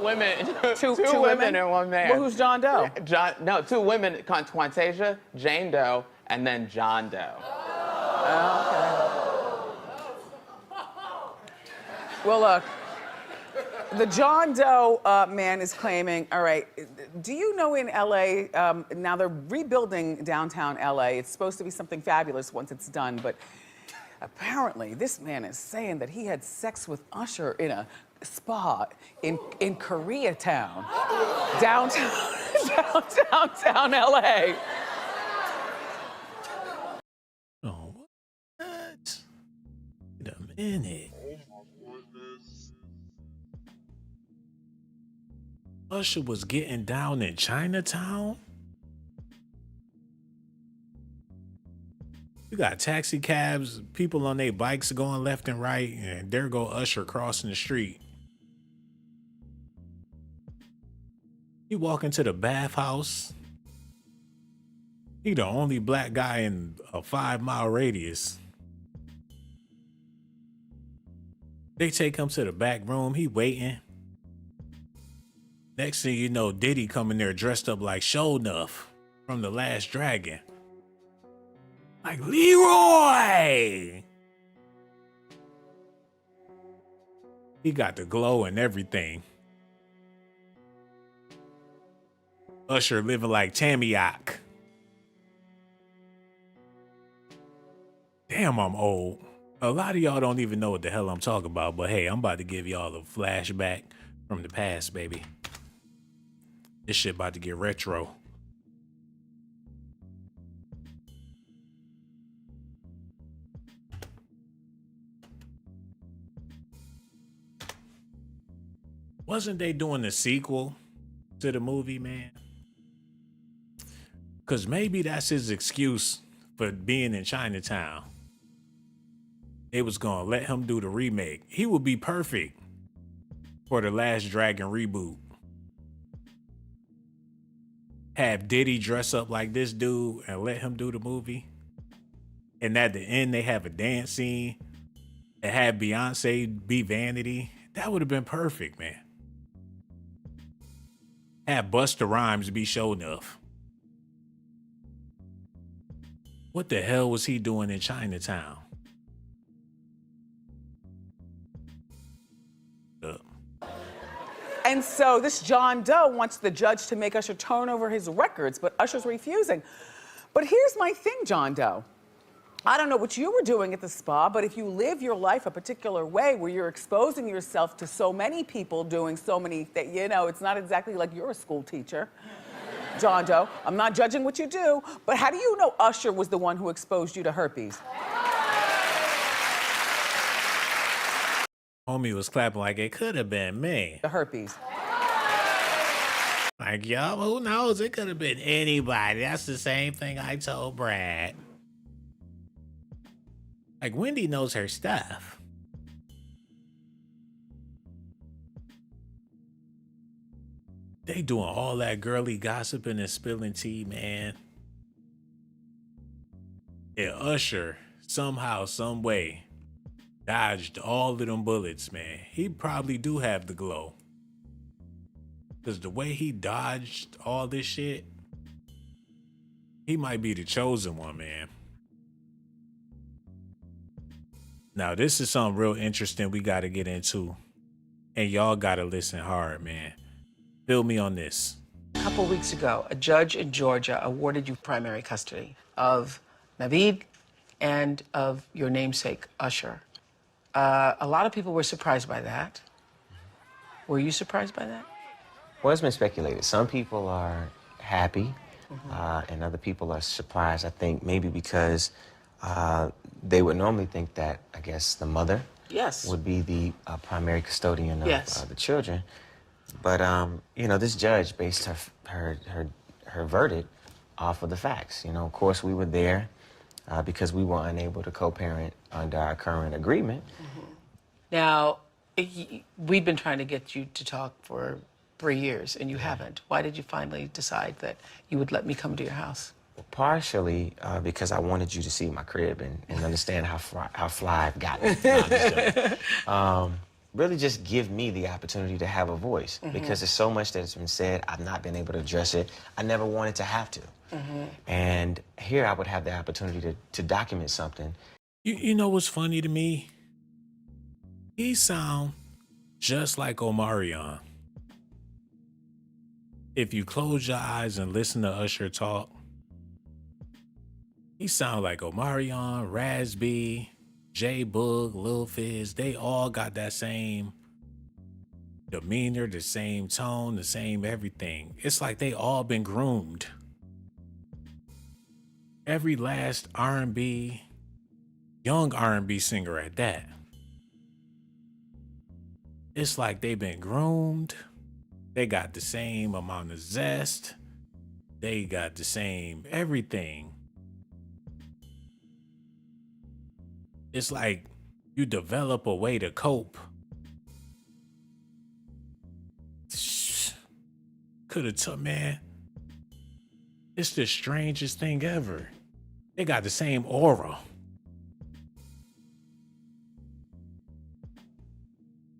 women? Two women and one man. Well, who's John Doe? No, 2 women. Quantasia, Jane Doe, and then John Doe. Oh, okay. Well, look. The John Doe man is claiming, all right, do you know in LA, now they're rebuilding downtown LA. It's supposed to be something fabulous once it's done, but apparently this man is saying that he had sex with Usher in a spa in Koreatown, downtown LA. Oh, what? Wait a minute. Usher was getting down in Chinatown? You got taxi cabs, people on their bikes going left and right, and there go Usher crossing the street. He walk into the bathhouse. He the only black guy in a 5-mile radius. They take him to the back room. He waiting. Next thing you know, Diddy coming there dressed up like Show Nuff from The Last Dragon. Like Leroy! He got the glow and everything. Usher living like Tamioc. Damn, I'm old. A lot of y'all don't even know what the hell I'm talking about, but hey, I'm about to give y'all a flashback from the past, baby. This shit about to get retro. Wasn't they doing the sequel to the movie, man? Because maybe that's his excuse for being in Chinatown. They was gonna let him do the remake. He would be perfect for the Last Dragon reboot. Have Diddy dress up like this dude and let him do the movie. And at the end, they have a dance scene and have Beyonce be Vanity. That would have been perfect, man. Have Busta Rhymes be Show Nuff. What the hell was he doing in Chinatown? And so this John Doe wants the judge to make Usher turn over his records, but Usher's refusing. But here's my thing, John Doe. I don't know what you were doing at the spa, but if you live your life a particular way where you're exposing yourself to so many people doing so many things, you know, it's not exactly like you're a school teacher, John Doe. I'm not judging what you do, but how do you know Usher was the one who exposed you to herpes? Homie was clapping like it could have been me. The herpes. Like, yo, who knows? It could have been anybody. That's the same thing I told Brad. Like, Wendy knows her stuff. They doing all that girly gossiping and spilling tea, man. And Usher, somehow, some way, dodged all of them bullets, man. He probably do have the glow. Because the way he dodged all this shit, he might be the chosen one, man. Now, this is something real interesting we got to get into. And y'all got to listen hard, man. Fill me on this. A couple weeks ago, a judge in Georgia awarded you primary custody of Naveed and of your namesake, Usher. A lot of people were surprised by that. Were you surprised by that? Well, it's been speculated. Some people are happy, and other people are surprised, I think, maybe because they would normally think that, I guess, the mother would be the primary custodian of the children. But, you know, this judge based her verdict off of the facts. You know, of course, we were there because we were unable to co-parent under our current agreement. Now, we've been trying to get you to talk for 3 years, and you haven't. Why did you finally decide that you would let me come to your house? Well, partially because I wanted you to see my crib and understand how fly I've gotten. Really just give me the opportunity to have a voice because there's so much that's been said. I've not been able to address it. I never wanted to have to. And here I would have the opportunity to document something. You know what's funny to me? He sound just like Omarion. If you close your eyes and listen to Usher talk, he sound like Omarion, Raz-B, J Boog, Lil Fizz. They all got that same demeanor, the same tone, the same everything. It's like they all been groomed. Every last R&B, young R&B singer at that. It's like they've been groomed. They got the same amount of zest. They got the same everything. It's like you develop a way to cope. Could have told, man. It's the strangest thing ever. They got the same aura.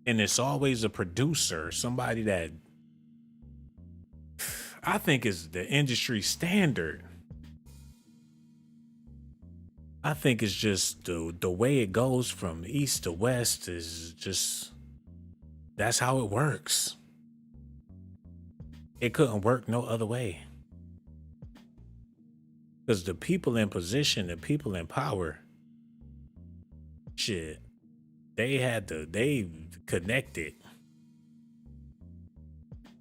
And it's always a producer, somebody that I think is the industry standard. I think it's just the way it goes from east to west is just, that's how it works. It couldn't work no other way. Because the people in position, the people in power, shit, they connected.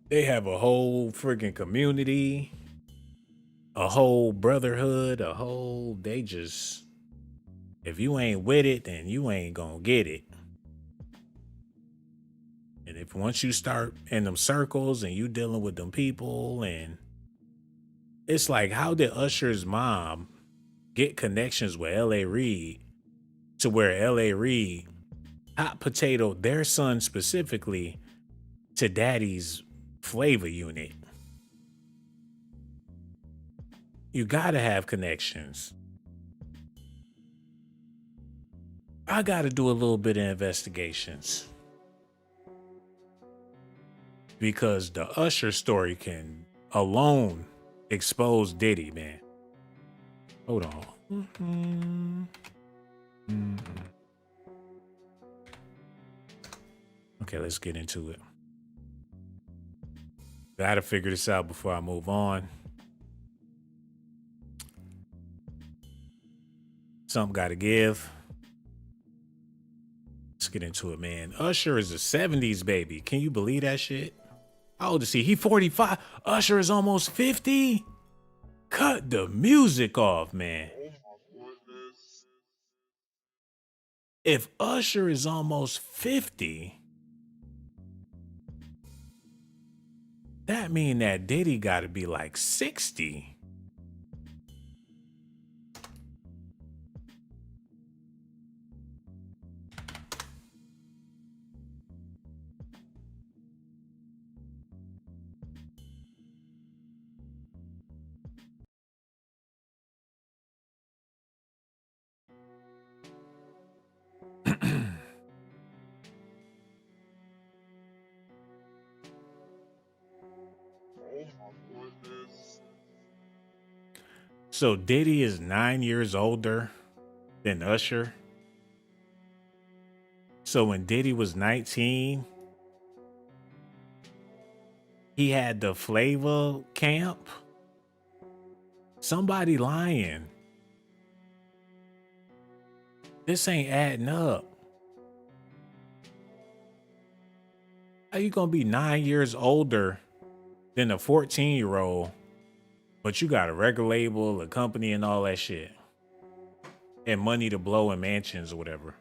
They have a whole freaking community, a whole brotherhood, if you ain't with it, then you ain't gonna get it. And if once you start in them circles and you dealing with them people, and it's like, how did Usher's mom get connections with L.A. Reid to where L.A. Reid hot potato their son specifically to Daddy's flavor unit? You gotta have connections. I gotta do a little bit of investigations. Because the Usher story can alone expose Diddy, man. Hold on. Okay, let's get into it. Gotta figure this out before I move on. Something gotta give. Let's get into it, man. Usher is a 70s baby. Can you believe that shit? How old is he? He 45. Usher is almost 50. Cut the music off, man. If Usher is almost 50, that mean that Diddy gotta be like 60. So Diddy is 9 years older than Usher. So when Diddy was 19, he had the Flavor Camp. Somebody lying. This ain't adding up. How you gonna be 9 years older than a 14-year-old, but you got a record label, a company, and all that shit, and money to blow in mansions or whatever?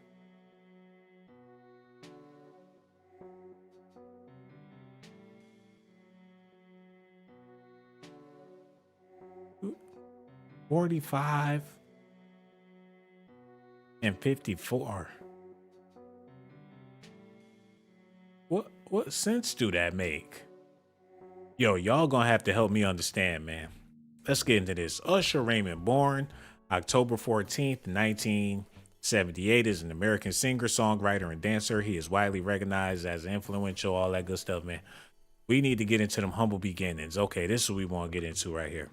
$45 and 54. What sense do that make? Yo, y'all gonna have to help me understand, man. Let's get into this. Usher Raymond, born October 14th, 1978, is an American singer, songwriter, and dancer. He is widely recognized as influential, all that good stuff, man. We need to get into them humble beginnings. Okay, this is what we want to get into right here.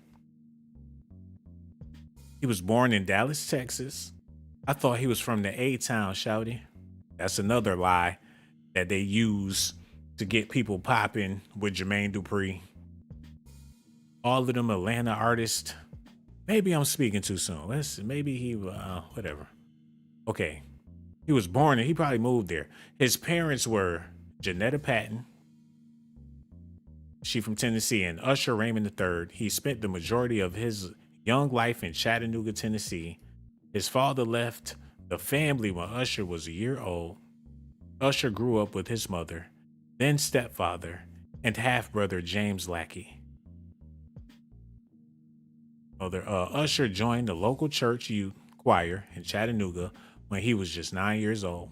He was born in Dallas, Texas. I thought he was from the A-Town, shouty. That's another lie that they use to get people popping with Jermaine Dupri. All of them Atlanta artists. Maybe I'm speaking too soon. Maybe he, whatever. Okay. He was born and he probably moved there. His parents were Janetta Patton. She from Tennessee, and Usher Raymond III. He spent the majority of his young life in Chattanooga, Tennessee. His father left the family when Usher was a year old. Usher grew up with his mother, then stepfather, and half-brother James Lackey. Usher joined the local church youth choir in Chattanooga when he was just 9 years old.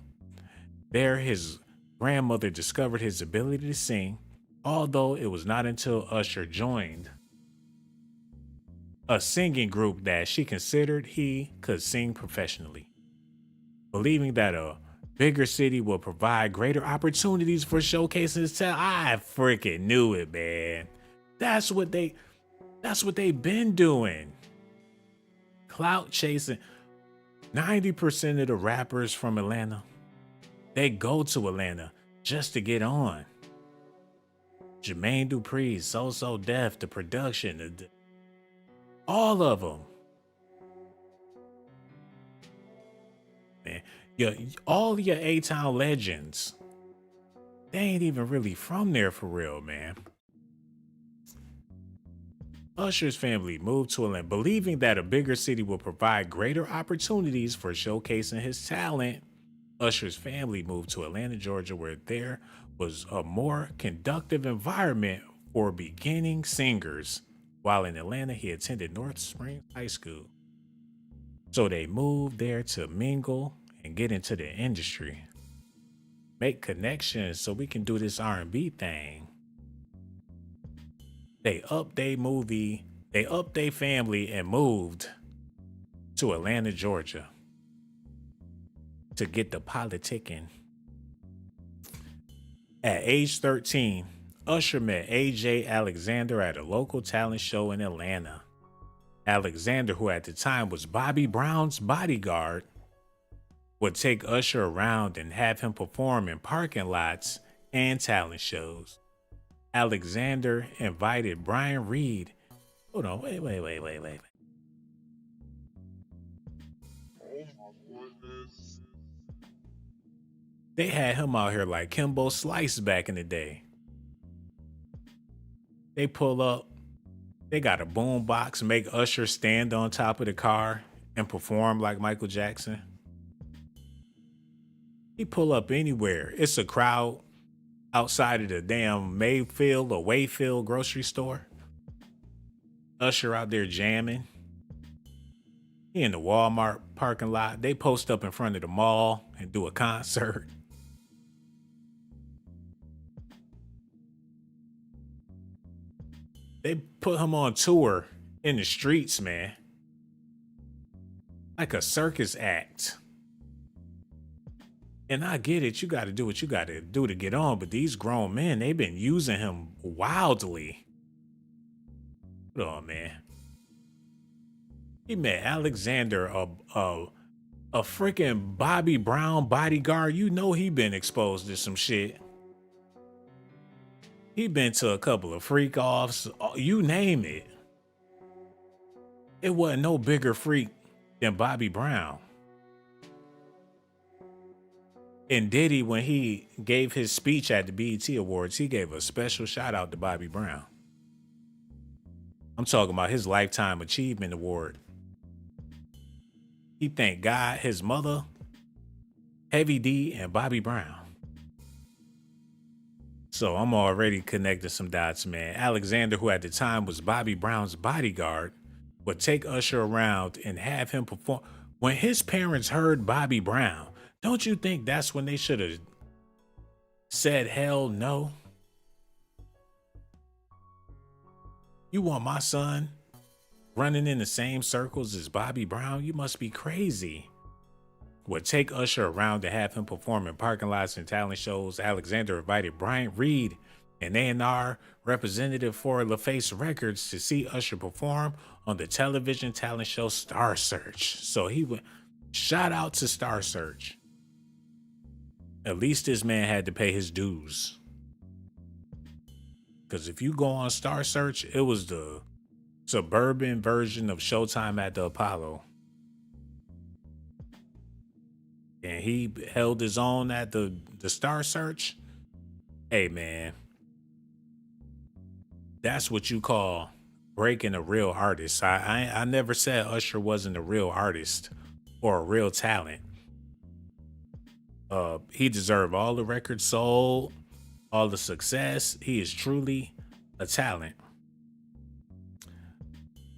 There, his grandmother discovered his ability to sing, although it was not until Usher joined a singing group that she considered he could sing professionally. Believing that a bigger city will provide greater opportunities for showcasing his talent, I freaking knew it, man. That's what they've been doing. Clout chasing. 90% of the rappers from Atlanta, they go to Atlanta just to get on. Jermaine Dupri, So Def, the production, all of them. Man, all your A-Town legends, they ain't even really from there for real, man. Usher's family moved to Atlanta, believing that a bigger city will provide greater opportunities for showcasing his talent. Usher's family moved to Atlanta, Georgia, where there was a more conducive environment for beginning singers. While in Atlanta, he attended North Springs High School. So they moved there to mingle and get into the industry. Make connections so we can do this R&B thing. They upped their family and moved to Atlanta, Georgia to get the politicking. At age 13, Usher met AJ Alexander at a local talent show in Atlanta. Alexander, who at the time was Bobby Brown's bodyguard, would take Usher around and have him perform in parking lots and talent shows. Alexander invited Brian Reed. Hold on, wait. They had him out here like Kimbo Slice back in the day. They pull up, they got a boom box, make Usher stand on top of the car and perform like Michael Jackson. He pull up anywhere. It's a crowd outside of the damn Mayfield or Wayfield grocery store. Usher out there jamming. He in the Walmart parking lot. They post up in front of the mall and do a concert. They put him on tour in the streets, man. Like a circus act. And I get it, you got to do what you got to do to get on, but these grown men, they've been using him wildly. Hold on, man. He met Alexander, a freaking Bobby Brown bodyguard. You know he been exposed to some shit. He been to a couple of freak offs, you name it. It wasn't no bigger freak than Bobby Brown. And Diddy, when he gave his speech at the BET Awards, he gave a special shout out to Bobby Brown. I'm talking about his Lifetime Achievement Award. He thanked God, his mother, Heavy D, and Bobby Brown. So I'm already connecting some dots, man. Alexander, who at the time was Bobby Brown's bodyguard, would take Usher around and have him perform. When his parents heard Bobby Brown, don't you think that's when they should have said hell no? You want my son running in the same circles as Bobby Brown? You must be crazy. Would take Usher around to have him perform in parking lots and talent shows. Alexander invited Brian Reed, an A&R representative for LaFace Records, to see Usher perform on the television talent show Star Search. So he went, shout out to Star Search. At least this man had to pay his dues. Because if you go on Star Search, it was the suburban version of Showtime at the Apollo. And he held his own at the Star Search. Hey, man. That's what you call breaking a real artist. I never said Usher wasn't a real artist or a real talent. He deserved all the records sold, all the success. He is truly a talent.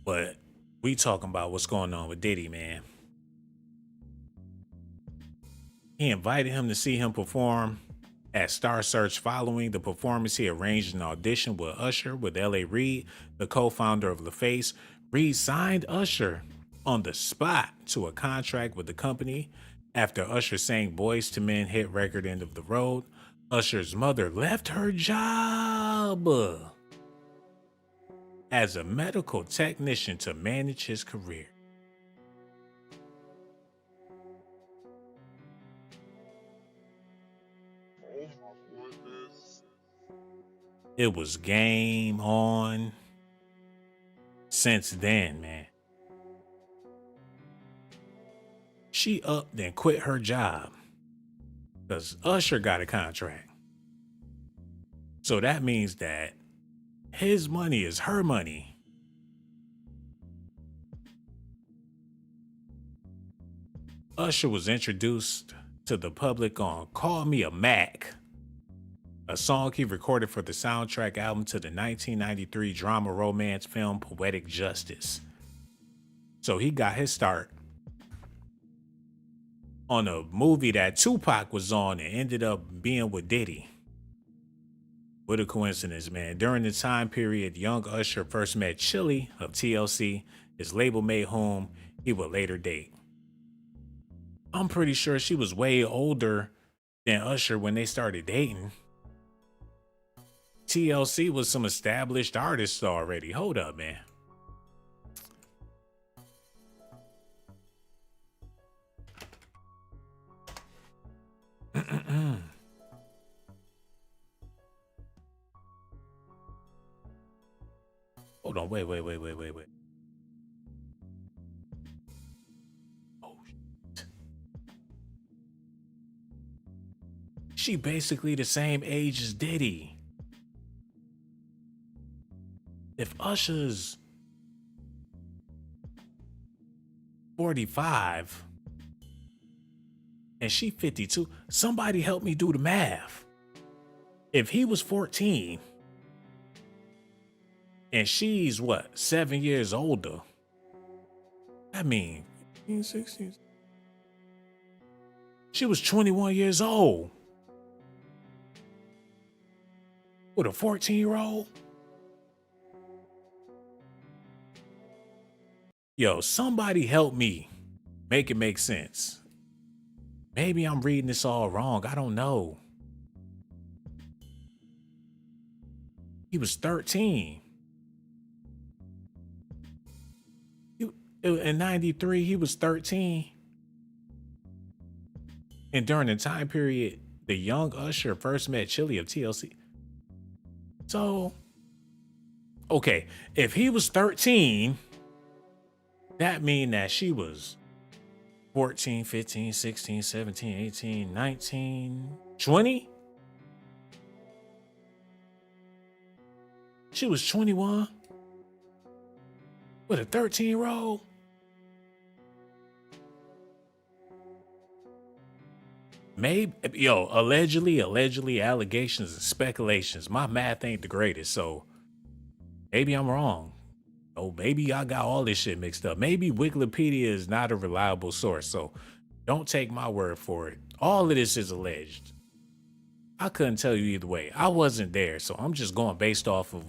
But we talking about what's going on with Diddy, man. He invited him to see him perform at Star Search. Following the performance, he arranged an audition with Usher with L.A. Reid, the co-founder of LaFace. Reid signed Usher on the spot to a contract with the company. After Usher sang Boyz II Men hit record End of the Road, Usher's mother left her job as a medical technician to manage his career. It was game on since then, man. She upped and quit her job because Usher got a contract. So that means that his money is her money. Usher was introduced to the public on Call Me a Mac, a song he recorded for the soundtrack album to the 1993 drama romance film Poetic Justice. So he got his start on a movie that Tupac was on and ended up being with Diddy. What a coincidence, man. During the time period, young Usher first met Chili of TLC, his label mate whom he would later date. I'm pretty sure she was way older than Usher when they started dating. TLC was some established artists already. Hold up, man. Hold on, wait. Oh, shit. She basically the same age as Diddy. If Usher's 45 and she 52, somebody help me do the math. If he was 14 and she's 7 years older, I mean, 15, 16. She was 21 years old with a 14-year-old. Yo, somebody help me make it make sense. Maybe I'm reading this all wrong. I don't know. He was 13. In 93, he was 13. And during the time period, the young Usher first met Chili of TLC. So, okay, if he was 13, that mean that she was 14, 15, 16, 17, 18, 19, 20? She was 21 with a 13-year-old? Maybe, allegedly, allegations and speculations. My math ain't the greatest, so maybe I'm wrong. Oh, maybe I got all this shit mixed up. Maybe Wikipedia is not a reliable source, so don't take my word for it. All of this is alleged. I couldn't tell you either way. I wasn't there, so I'm just going based off of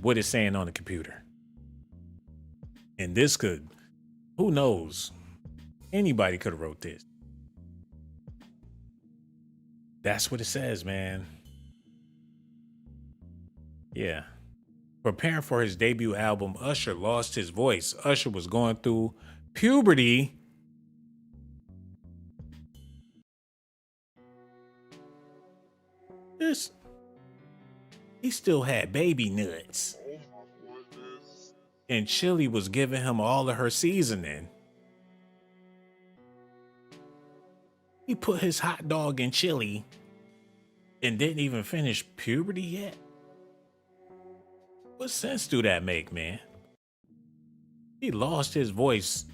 what it's saying on the computer. And this could, who knows? Anybody could have wrote this. That's what it says, man. Yeah. Preparing for his debut album, Usher lost his voice. Usher was going through puberty. this, he still had baby nuts. And Chili was giving him all of her seasoning. He put his hot dog in chili and didn't even finish puberty yet. What sense do that make, man? He lost his voice.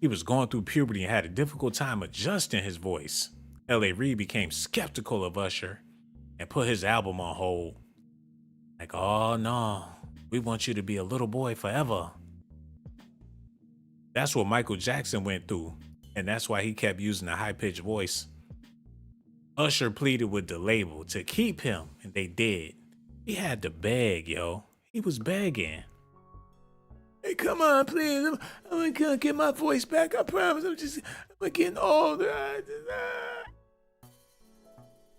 He was going through puberty and had a difficult time adjusting his voice. L.A. Reid became skeptical of Usher and put his album on hold. Like, oh no, we want you to be a little boy forever. That's what Michael Jackson went through, and that's why he kept using a high-pitched voice. Usher pleaded with the label to keep him, and they did. He had to beg, yo. He was begging. Hey, come on, please. I'm gonna get my voice back. I promise. I'm getting older.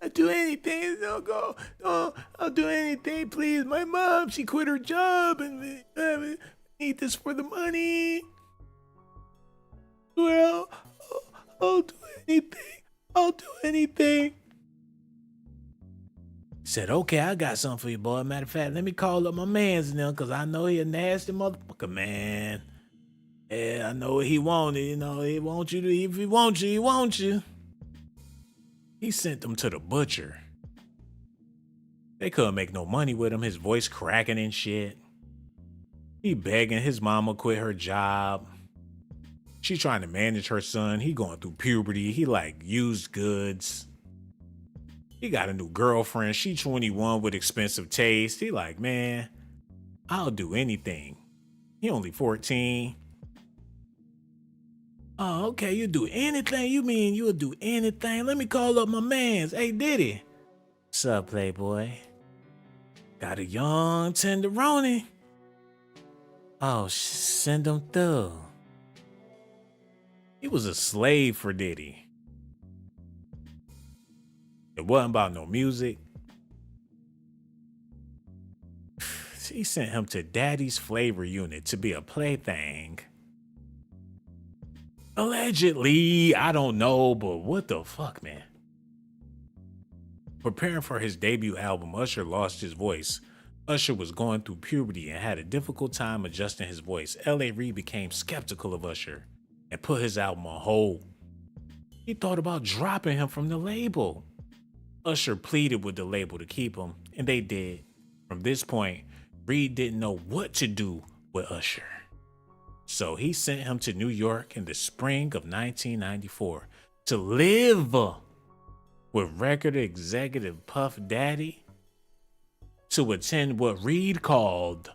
I'll do anything. I'll do anything, please. My mom, she quit her job and I need this for the money. Well, I'll do anything. I'll do anything. He said, okay, I got something for you, boy. Matter of fact, let me call up my mans now, because I know he a nasty motherfucker, man. Yeah, I know what he wanted, you know. He wants you to, if he wants you, he wants you. He sent them to the butcher. They couldn't make no money with him, his voice cracking and shit. He begging his mama quit her job. She trying to manage her son. He going through puberty. He like used goods. He got a new girlfriend. She 21 with expensive taste. He like, man, I'll do anything. He only 14. Oh, okay, you do anything? You mean you'll do anything? Let me call up my mans. Hey, Diddy. What's up, playboy? Got a young tenderoni. Oh, send him through. He was a slave for Diddy. It wasn't about no music. He sent him to Daddy's flavor unit to be a plaything. Allegedly, I don't know, but what the fuck, man? Preparing for his debut album, Usher lost his voice. Usher was going through puberty and had a difficult time adjusting his voice. L.A. Reid became skeptical of Usher and put his album on hold. He thought about dropping him from the label. Usher pleaded with the label to keep him, and they did. From this point, Reid didn't know what to do with Usher. So he sent him to New York in the spring of 1994 to live with record executive Puff Daddy to attend what Reid called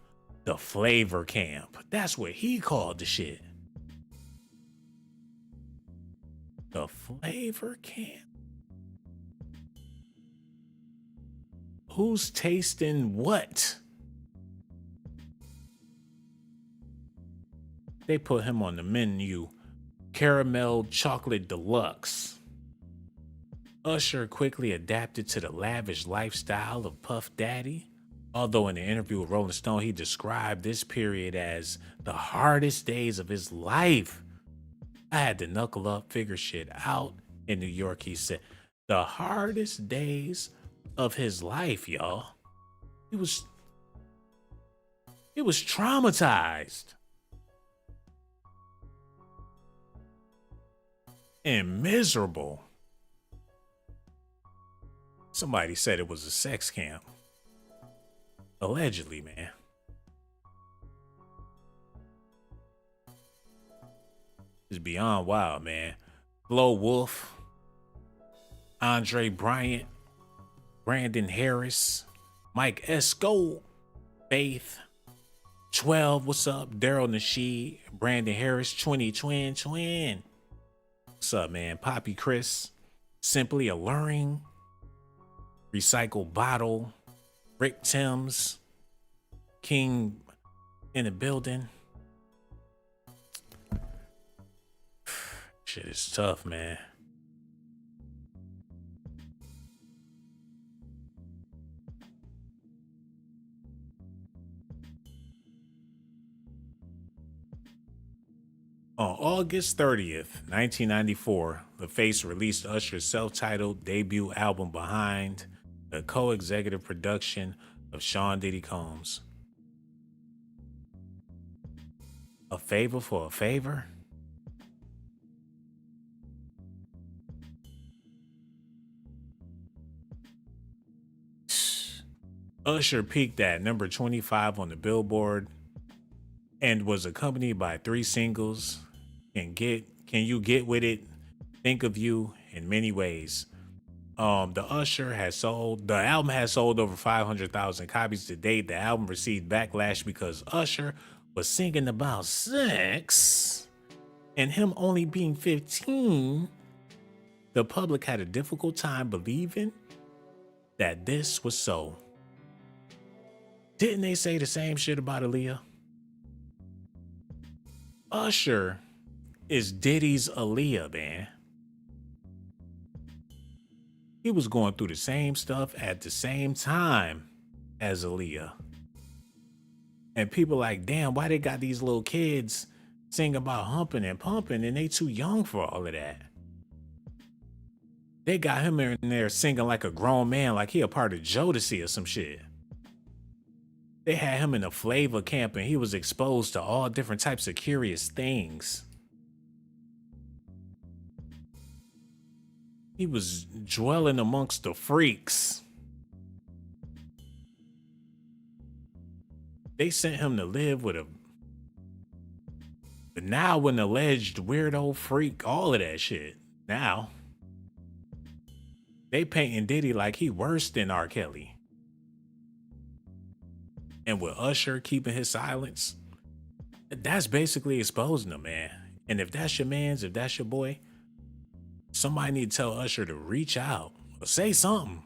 the Flavor Camp. That's what he called the shit. The Flavor Camp. Who's tasting what? They put him on the menu. Caramel Chocolate Deluxe. Usher quickly adapted to the lavish lifestyle of Puff Daddy. Although in an interview with Rolling Stone, he described this period as the hardest days of his life. I had to knuckle up, figure shit out in New York, he said. The hardest days of his life, y'all. He was traumatized and miserable. Somebody said it was a sex camp. Allegedly, man. It's beyond wild, man. Flo Wolf, Andre Bryant, Brandon Harris, Mike Esco, Faith, 12, what's up? Daryl Nasheed, Brandon Harris, 20 Twin. What's up, man? Poppy Chris, Simply Alluring, Recycle Bottle, Rick Timms, King in the building. Shit is tough, man. On August 30th, 1994, The Face released Usher's self-titled debut album Behind. the co-executive production of Sean Diddy Combs. A favor for a favor? Usher peaked at number 25 on the Billboard and was accompanied by 3 singles. Can You Get With It, Think of You, in many ways. The album has sold over 500,000 copies to date. The album received backlash because Usher was singing about sex and him only being 15. The public had a difficult time believing that this was so. Didn't they say the same shit about Aaliyah? Usher is Diddy's Aaliyah, man. He was going through the same stuff at the same time as Aaliyah. And people like, damn, why they got these little kids sing about humping and pumping and they too young for all of that? They got him in there singing like a grown man, like he a part of Jodeci or some shit. They had him in a flavor camp and he was exposed to all different types of curious things. He was dwelling amongst the freaks. They sent him to live with but now an alleged weirdo freak, all of that shit. Now, they painting Diddy like he worse than R. Kelly. And with Usher keeping his silence, that's basically exposing him, man. And if that's your mans, if that's your boy, somebody need to tell Usher to reach out or say something.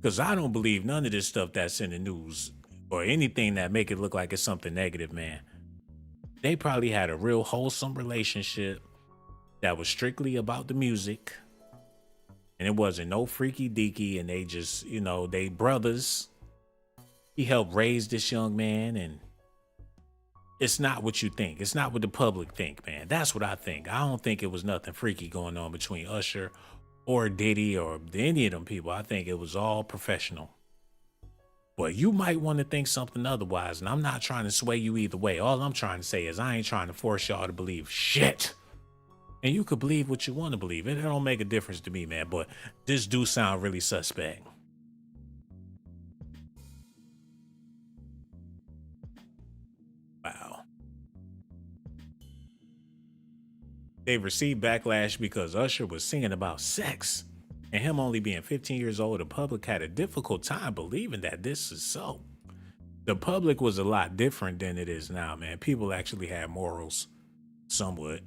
Because I don't believe none of this stuff that's in the news or anything that make it look like it's something negative, man. They probably had a real wholesome relationship that was strictly about the music. And it wasn't no freaky deaky and they just, they brothers. He helped raise this young man, and it's not what you think. It's not what the public think, man. That's what I think. I don't think it was nothing freaky going on between Usher or Diddy or any of them people. I think it was all professional. But you might want to think something otherwise, and I'm not trying to sway you either way. All I'm trying to say is I ain't trying to force y'all to believe shit. And you could believe what you want to believe. It don't make a difference to me, man. But this do sound really suspect. Wow. They received backlash because Usher was singing about sex. And him only being 15 years old, the public had a difficult time believing that this is so. The public was a lot different than it is now, man. People actually had morals, somewhat.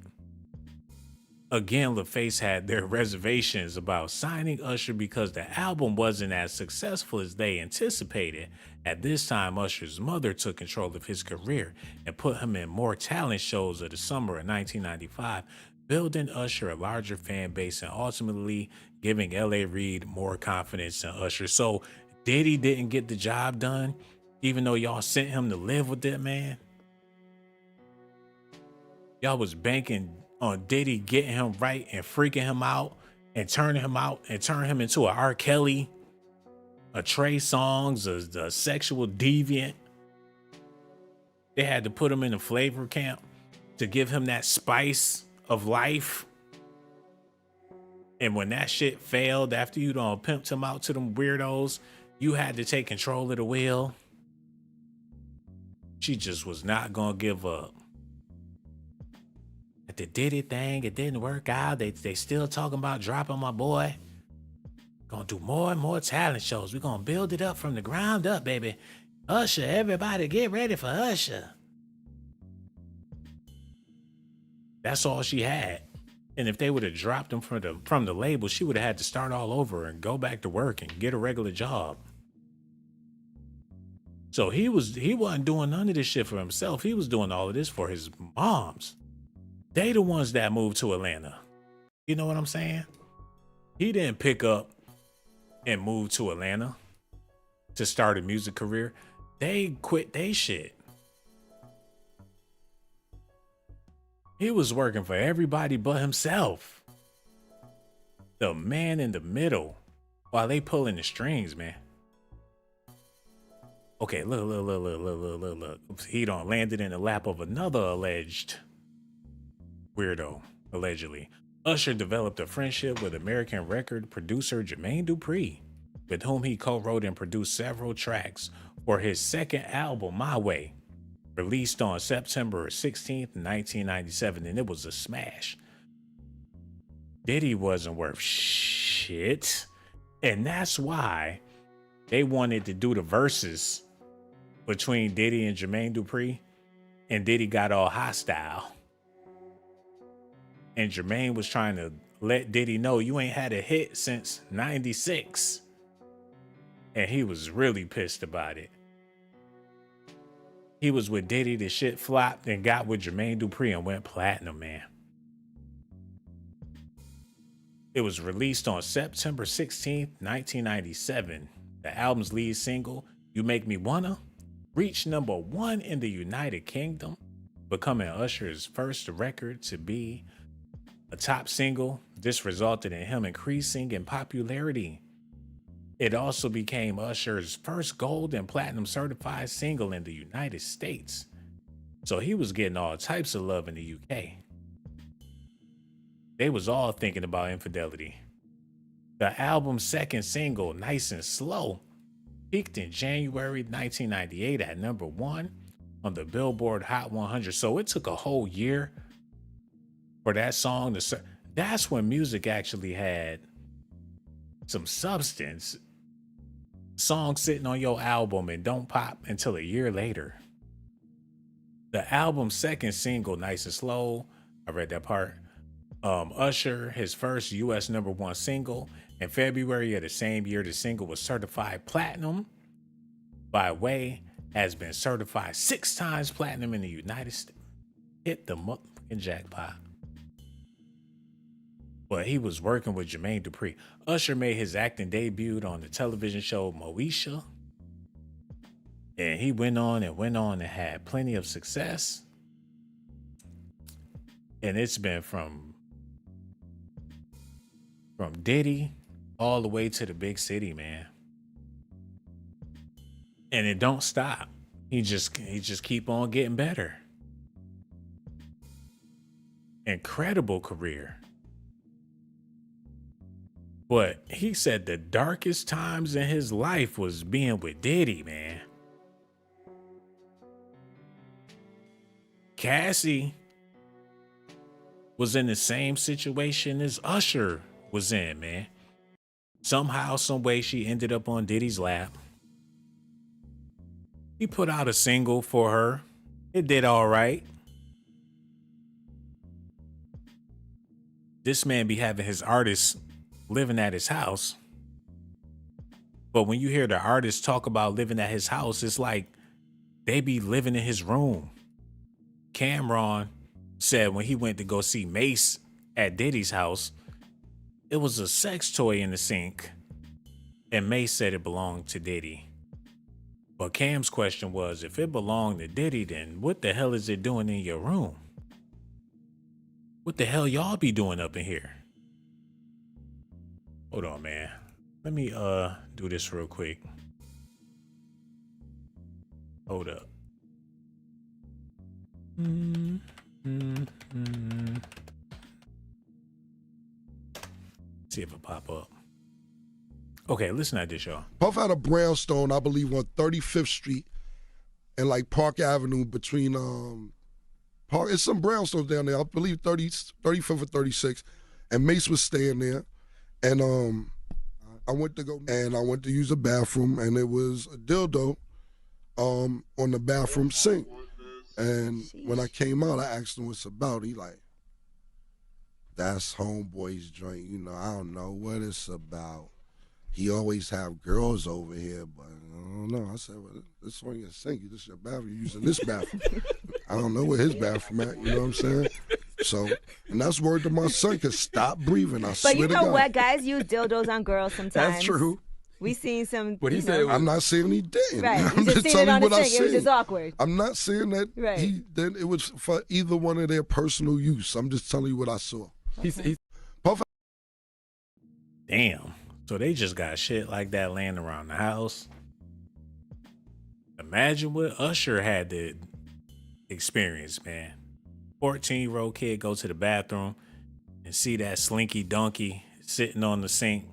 Again, LaFace had their reservations about signing Usher because the album wasn't as successful as they anticipated. At this time, Usher's mother took control of his career and put him in more talent shows of the summer of 1995, building Usher a larger fan base and ultimately giving L.A. Reid more confidence in Usher. So Diddy didn't get the job done, even though y'all sent him to live with that man. Y'all was banking on Diddy getting him right and freaking him out and turning him into a R. Kelly, a Trey Songz, a sexual deviant. They had to put him in a flavor camp to give him that spice of life. And when that shit failed, after you done pimped him out to them weirdos, you had to take control of the wheel. She just was not gonna give up. At the Diddy thing, it didn't work out. They still talking about dropping my boy. Gonna do more and more talent shows. We're gonna build it up from the ground up, baby. Usher, everybody get ready for Usher. That's all she had. And if they would have dropped him from the label, she would have had to start all over and go back to work and get a regular job. So he wasn't doing none of this shit for himself. He was doing all of this for his moms. They the ones that moved to Atlanta. You know what I'm saying? He didn't pick up and move to Atlanta to start a music career. They quit they shit. He was working for everybody but himself. The man in the middle while they pulling the strings, man. Okay, look. He done landed in the lap of another alleged weirdo, allegedly. Usher developed a friendship with American record producer Jermaine Dupri, with whom he co-wrote and produced several tracks for his second album, My Way, released on September 16th, 1997, and it was a smash. Diddy wasn't worth shit, and that's why they wanted to do the verses between Diddy and Jermaine Dupri, and Diddy got all hostile. And Jermaine was trying to let Diddy know you ain't had a hit since 96. And he was really pissed about it. He was with Diddy, the shit flopped, and got with Jermaine Dupri and went platinum, man. It was released on September 16th, 1997. The album's lead single, You Make Me Wanna, reached number 1 in the United Kingdom, becoming Usher's first record to be a top single. This resulted in him increasing in popularity. It also became Usher's first gold and platinum certified single in the United States. So he was getting all types of love in the UK. They was all thinking about infidelity. The album's second single, Nice and Slow, peaked in January 1998 at number 1 on the Billboard Hot 100. So it took a whole year for that song to... That's when music actually had some substance. Songs sitting on your album and don't pop until a year later. The album's second single, Nice and Slow, I read that part. Usher, his first US number 1 single. In February of the same year, the single was certified platinum. By Way has been certified 6 times platinum in the United States. Hit the motherfucking jackpot. But he was working with Jermaine Dupri. Usher made his acting debut on the television show Moesha. And he went on and had plenty of success. And it's been from Diddy all the way to the big city, man. And it don't stop. He just keep on getting better. Incredible career. But he said the darkest times in his life was being with Diddy, man. Cassie was in the same situation as Usher was in, man. Somehow, some way, she ended up on Diddy's lap. He put out a single for her. It did all right. This man be having his artists living at his house. But when you hear the artists talk about living at his house, it's like they be living in his room. Cameron said when he went to go see Mace at Diddy's house, it was a sex toy in the sink. And Mace said it belonged to Diddy. But Cam's question was, if it belonged to Diddy, then what the hell is it doing in your room? What the hell y'all be doing up in here? Hold on, man. Let me do this real quick. Hold up. See if it pop up. Okay, listen to this, y'all. Puff had a brownstone, I believe, on 35th Street and like Park Avenue between Park. It's some brownstones down there. I believe 35th or 36th. And Mace was staying there. And I went to use a bathroom, and it was a dildo on the bathroom sink. And when I came out, I asked him what's about. He like, that's homeboy's joint. You know, I don't know what it's about. He always have girls over here, but I don't know. I said, well, this one your sink. This is your bathroom. You're using this bathroom. I don't know where his bathroom at. You know what I'm saying? So, and that's word to my son, because stop breathing. I swear to God. But you know what? Guys use dildos on girls sometimes. That's true. We seen some. What he said. I'm not saying he didn't. Right. I'm just telling you what I sink. It was just awkward. I'm not saying that Right. then it was for either one of their personal use. I'm just telling you what I saw. Okay. Puff. Damn. So they just got shit like that laying around the house. Imagine what Usher had to experience, man. 14-year-old kid go to the bathroom and see that slinky donkey sitting on the sink.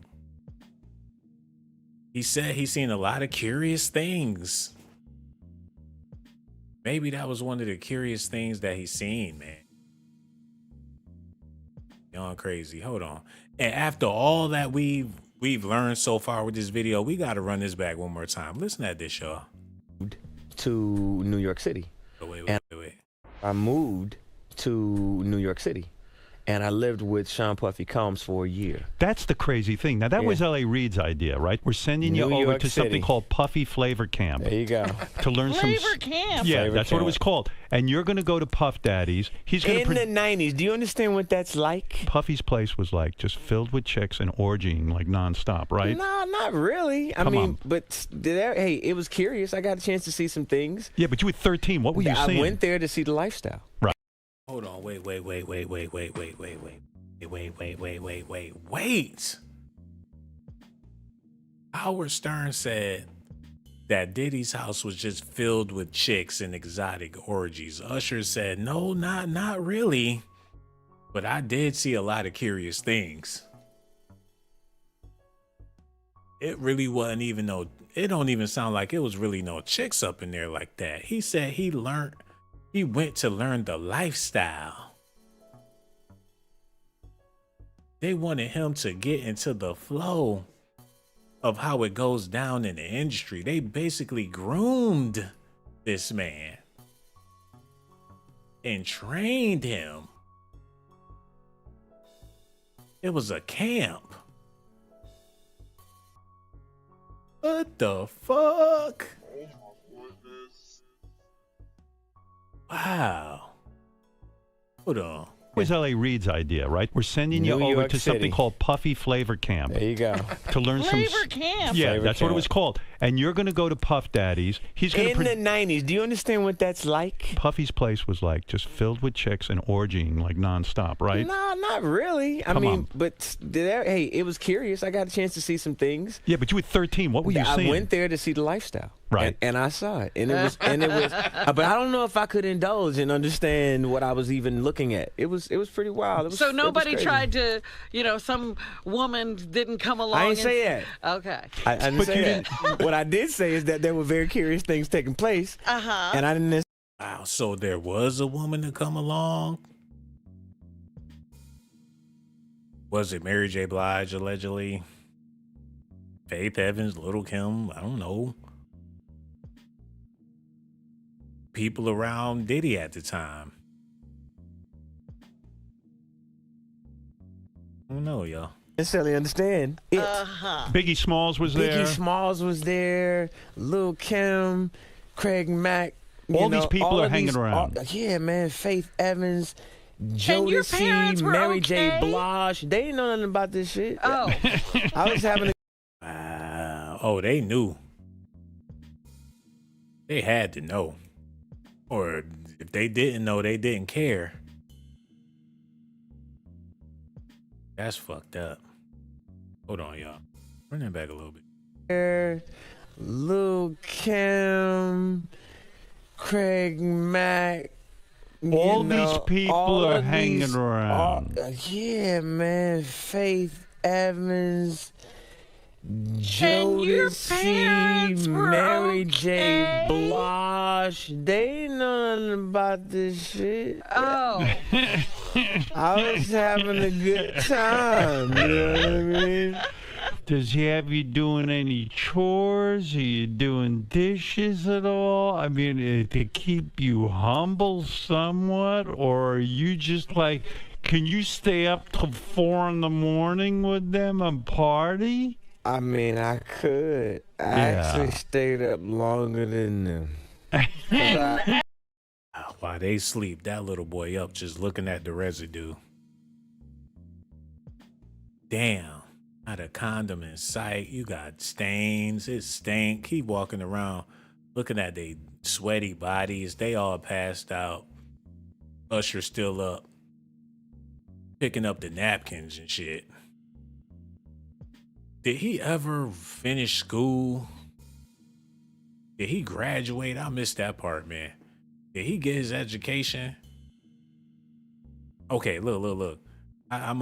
He said he's seen a lot of curious things. Maybe that was one of the curious things that he's seen, man. Going crazy. Hold on. And after all that we've learned so far with this video, we got to run this back one more time. Listen at this, y'all. To New York City. Oh, wait. I moved to New York City, and I lived with Sean Puffy Combs for a year. That's the crazy thing. Now, that was L.A. Reid's idea, right? We're sending you New over York to something City. called Puffy Flavor Camp. There you go. To learn Flavor Camp. Yeah, Flavor that's what it Camp. was called. And you're going to go to Puff Daddy's. He's going In to the 90s, do you understand what that's like? Puffy's place was like just filled with chicks and orgying like nonstop, right? No, not really. I Come mean, on. but hey, it was curious. I got a chance to see some things. Yeah, but you were 13. What were you I seeing? went there to see the lifestyle. Right. Hold on. Wait. Howard Stern said that Diddy's house was just filled with chicks and exotic orgies. Usher said, no, not really. But I did see a lot of curious things. It really wasn't even it don't even sound like it was really no chicks up in there like that. He said he went to learn the lifestyle. They wanted him to get into the flow of how it goes down in the industry. They basically groomed this man and trained him. It was a camp. What the fuck? Wow. Hold on. It was L.A. Reid's idea, right? We're sending you New over York to something City. called Puffy Flavor Camp. There you go. To learn Flavor Camp. Yeah, Flavor that's what it Camp. was called. And you're going to go to Puff Daddy's. He's going In to the 90s, do you understand what that's like? Puffy's place was like just filled with chicks and orgying like nonstop, right? No, not really. I Come mean, on. but hey, it was curious. I got a chance to see some things. Yeah, but you were 13. What were you I seeing? went there to see the lifestyle. Right. And I saw it. And it was but I don't know if I could indulge and understand what I was even looking at. It was pretty wild. It was, So it was nobody crazy. tried to, some woman didn't come along. I ain't and say that. Okay. I didn't say that. What I did say is that there were very curious things taking place. Uh-huh. And I didn't Wow, so there was a woman to come along? Was it Mary J. Blige, allegedly? Faith Evans, Little Kim? I don't know. People around Diddy at the time. I don't know, y'all. necessarily understand it. Biggie Smalls was there. Biggie Smalls was there. Lil Kim, Craig Mack. All these people are hanging around. Yeah, man. Faith Evans, And your Jodeci, parents were Mary J. okay? Blige. They didn't know nothing about this shit. Oh. I was having a Oh, they knew. They had to know. Or if they didn't know, they didn't care. That's fucked up. Hold on, y'all. Run that back a little bit. Lil Kim, Craig Mack. All these people are hanging around. Yeah, man. Faith Evans, your parents Jodeci, were Mary okay? J. Blige. They ain't know nothing about this shit. Oh. I was having a good time. You know what I mean? Does he have you doing any chores? Are you doing dishes at all? I mean, to keep you humble somewhat? Or are you just like, can you stay up till 4 a.m. with them and party? I mean, I could. I actually stayed up longer than them. While they sleep, that little boy up just looking at the residue. Damn. Not a condom in sight. You got stains. It stank. Keep walking around looking at their sweaty bodies. They all passed out. Usher still up. Picking up the napkins and shit. Did he ever finish school? Did he graduate? I missed that part, man. Did he get his education? Okay, look. I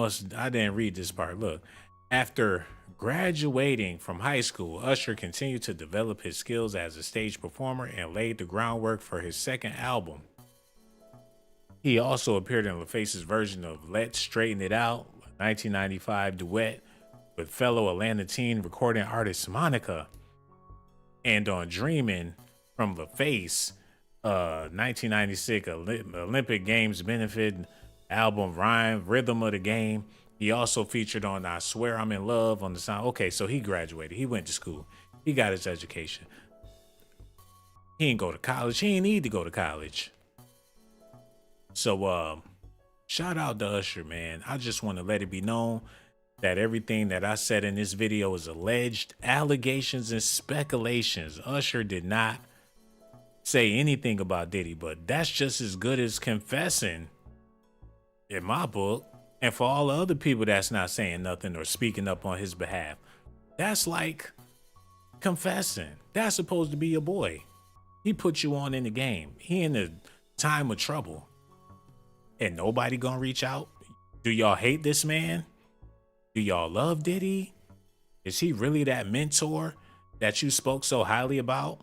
didn't read this part. Look, after graduating from high school, Usher continued to develop his skills as a stage performer and laid the groundwork for his second album. He also appeared in LaFace's version of Let's Straighten It Out, a 1995 duet with fellow Atlanta teen recording artist Monica, and on Dreamin' from LaFace, 1996 Olympic Games benefit album Rhythm of the Game. He also featured on I Swear I'm in Love on the sound. Okay, so he graduated. He went to school. He got his education. He didn't go to college. He didn't need to go to college. So shout out to Usher, man. I just want to let it be known that everything that I said in this video is alleged allegations and speculations. Usher did not say anything about Diddy, but that's just as good as confessing in my book. And for all the other people that's not saying nothing or speaking up on his behalf, that's like confessing. That's supposed to be your boy. He put you on in the game. He in a time of trouble. And nobody gonna reach out? Do y'all hate this man? Do y'all love Diddy? Is he really that mentor that you spoke so highly about?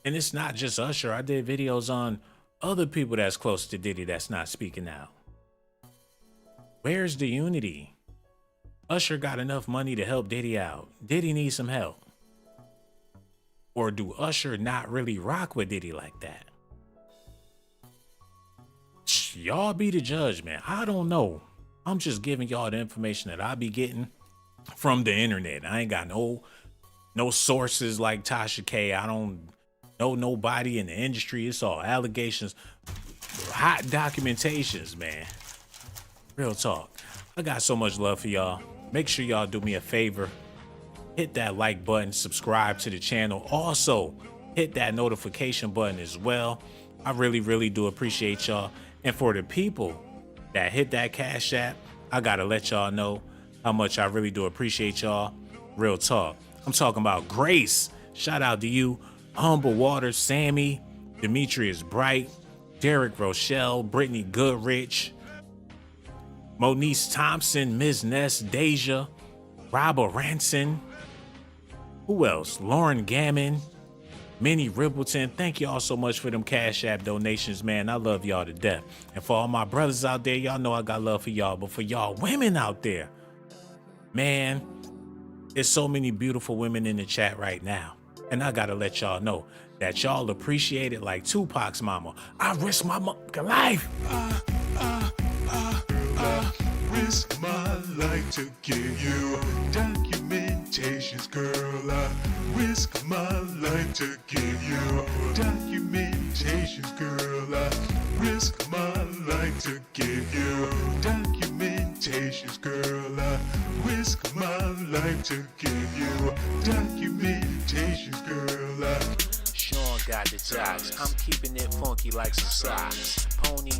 And it's not just Usher. I did videos on other people that's close to Diddy that's not speaking out. Where's the unity? Usher got enough money to help Diddy out. Diddy needs some help. Or do Usher not really rock with Diddy like that? Y'all be the judge, man. I don't know. I'm just giving y'all the information that I be getting from the internet. I ain't got no sources like Tasha K. I don't know nobody in the industry. It's all allegations, hot documentations, man. Real talk. I got so much love for y'all. Make sure y'all do me a favor. Hit that like button, subscribe to the channel. Also, hit that notification button as well. I really, really do appreciate y'all. And for the people that hit that Cash App, I gotta let y'all know how much I really do appreciate y'all. Real talk. I'm talking about Grace. Shout out to you. Humble Waters, Sammy, Demetrius Bright, Derek Rochelle, Brittany Goodrich, Moniece Thompson, Ms. Ness, Deja, Robert Ranson. Who else? Lauren Gammon, Minnie Rippleton. Thank y'all so much for them Cash App donations, man. I love y'all to death. And for all my brothers out there, y'all know I got love for y'all. But for y'all women out there, man, there's so many beautiful women in the chat right now. And I gotta let y'all know that y'all appreciate it like Tupac's mama. I risk my life. Risk my life to give you documentations, girl. I risk my life to give you documentations, girl. I risk my life to give you documentations, girl. I risk my life to give you documentations, girl. Sean got the jocks. I'm keeping it funky like some socks. Pony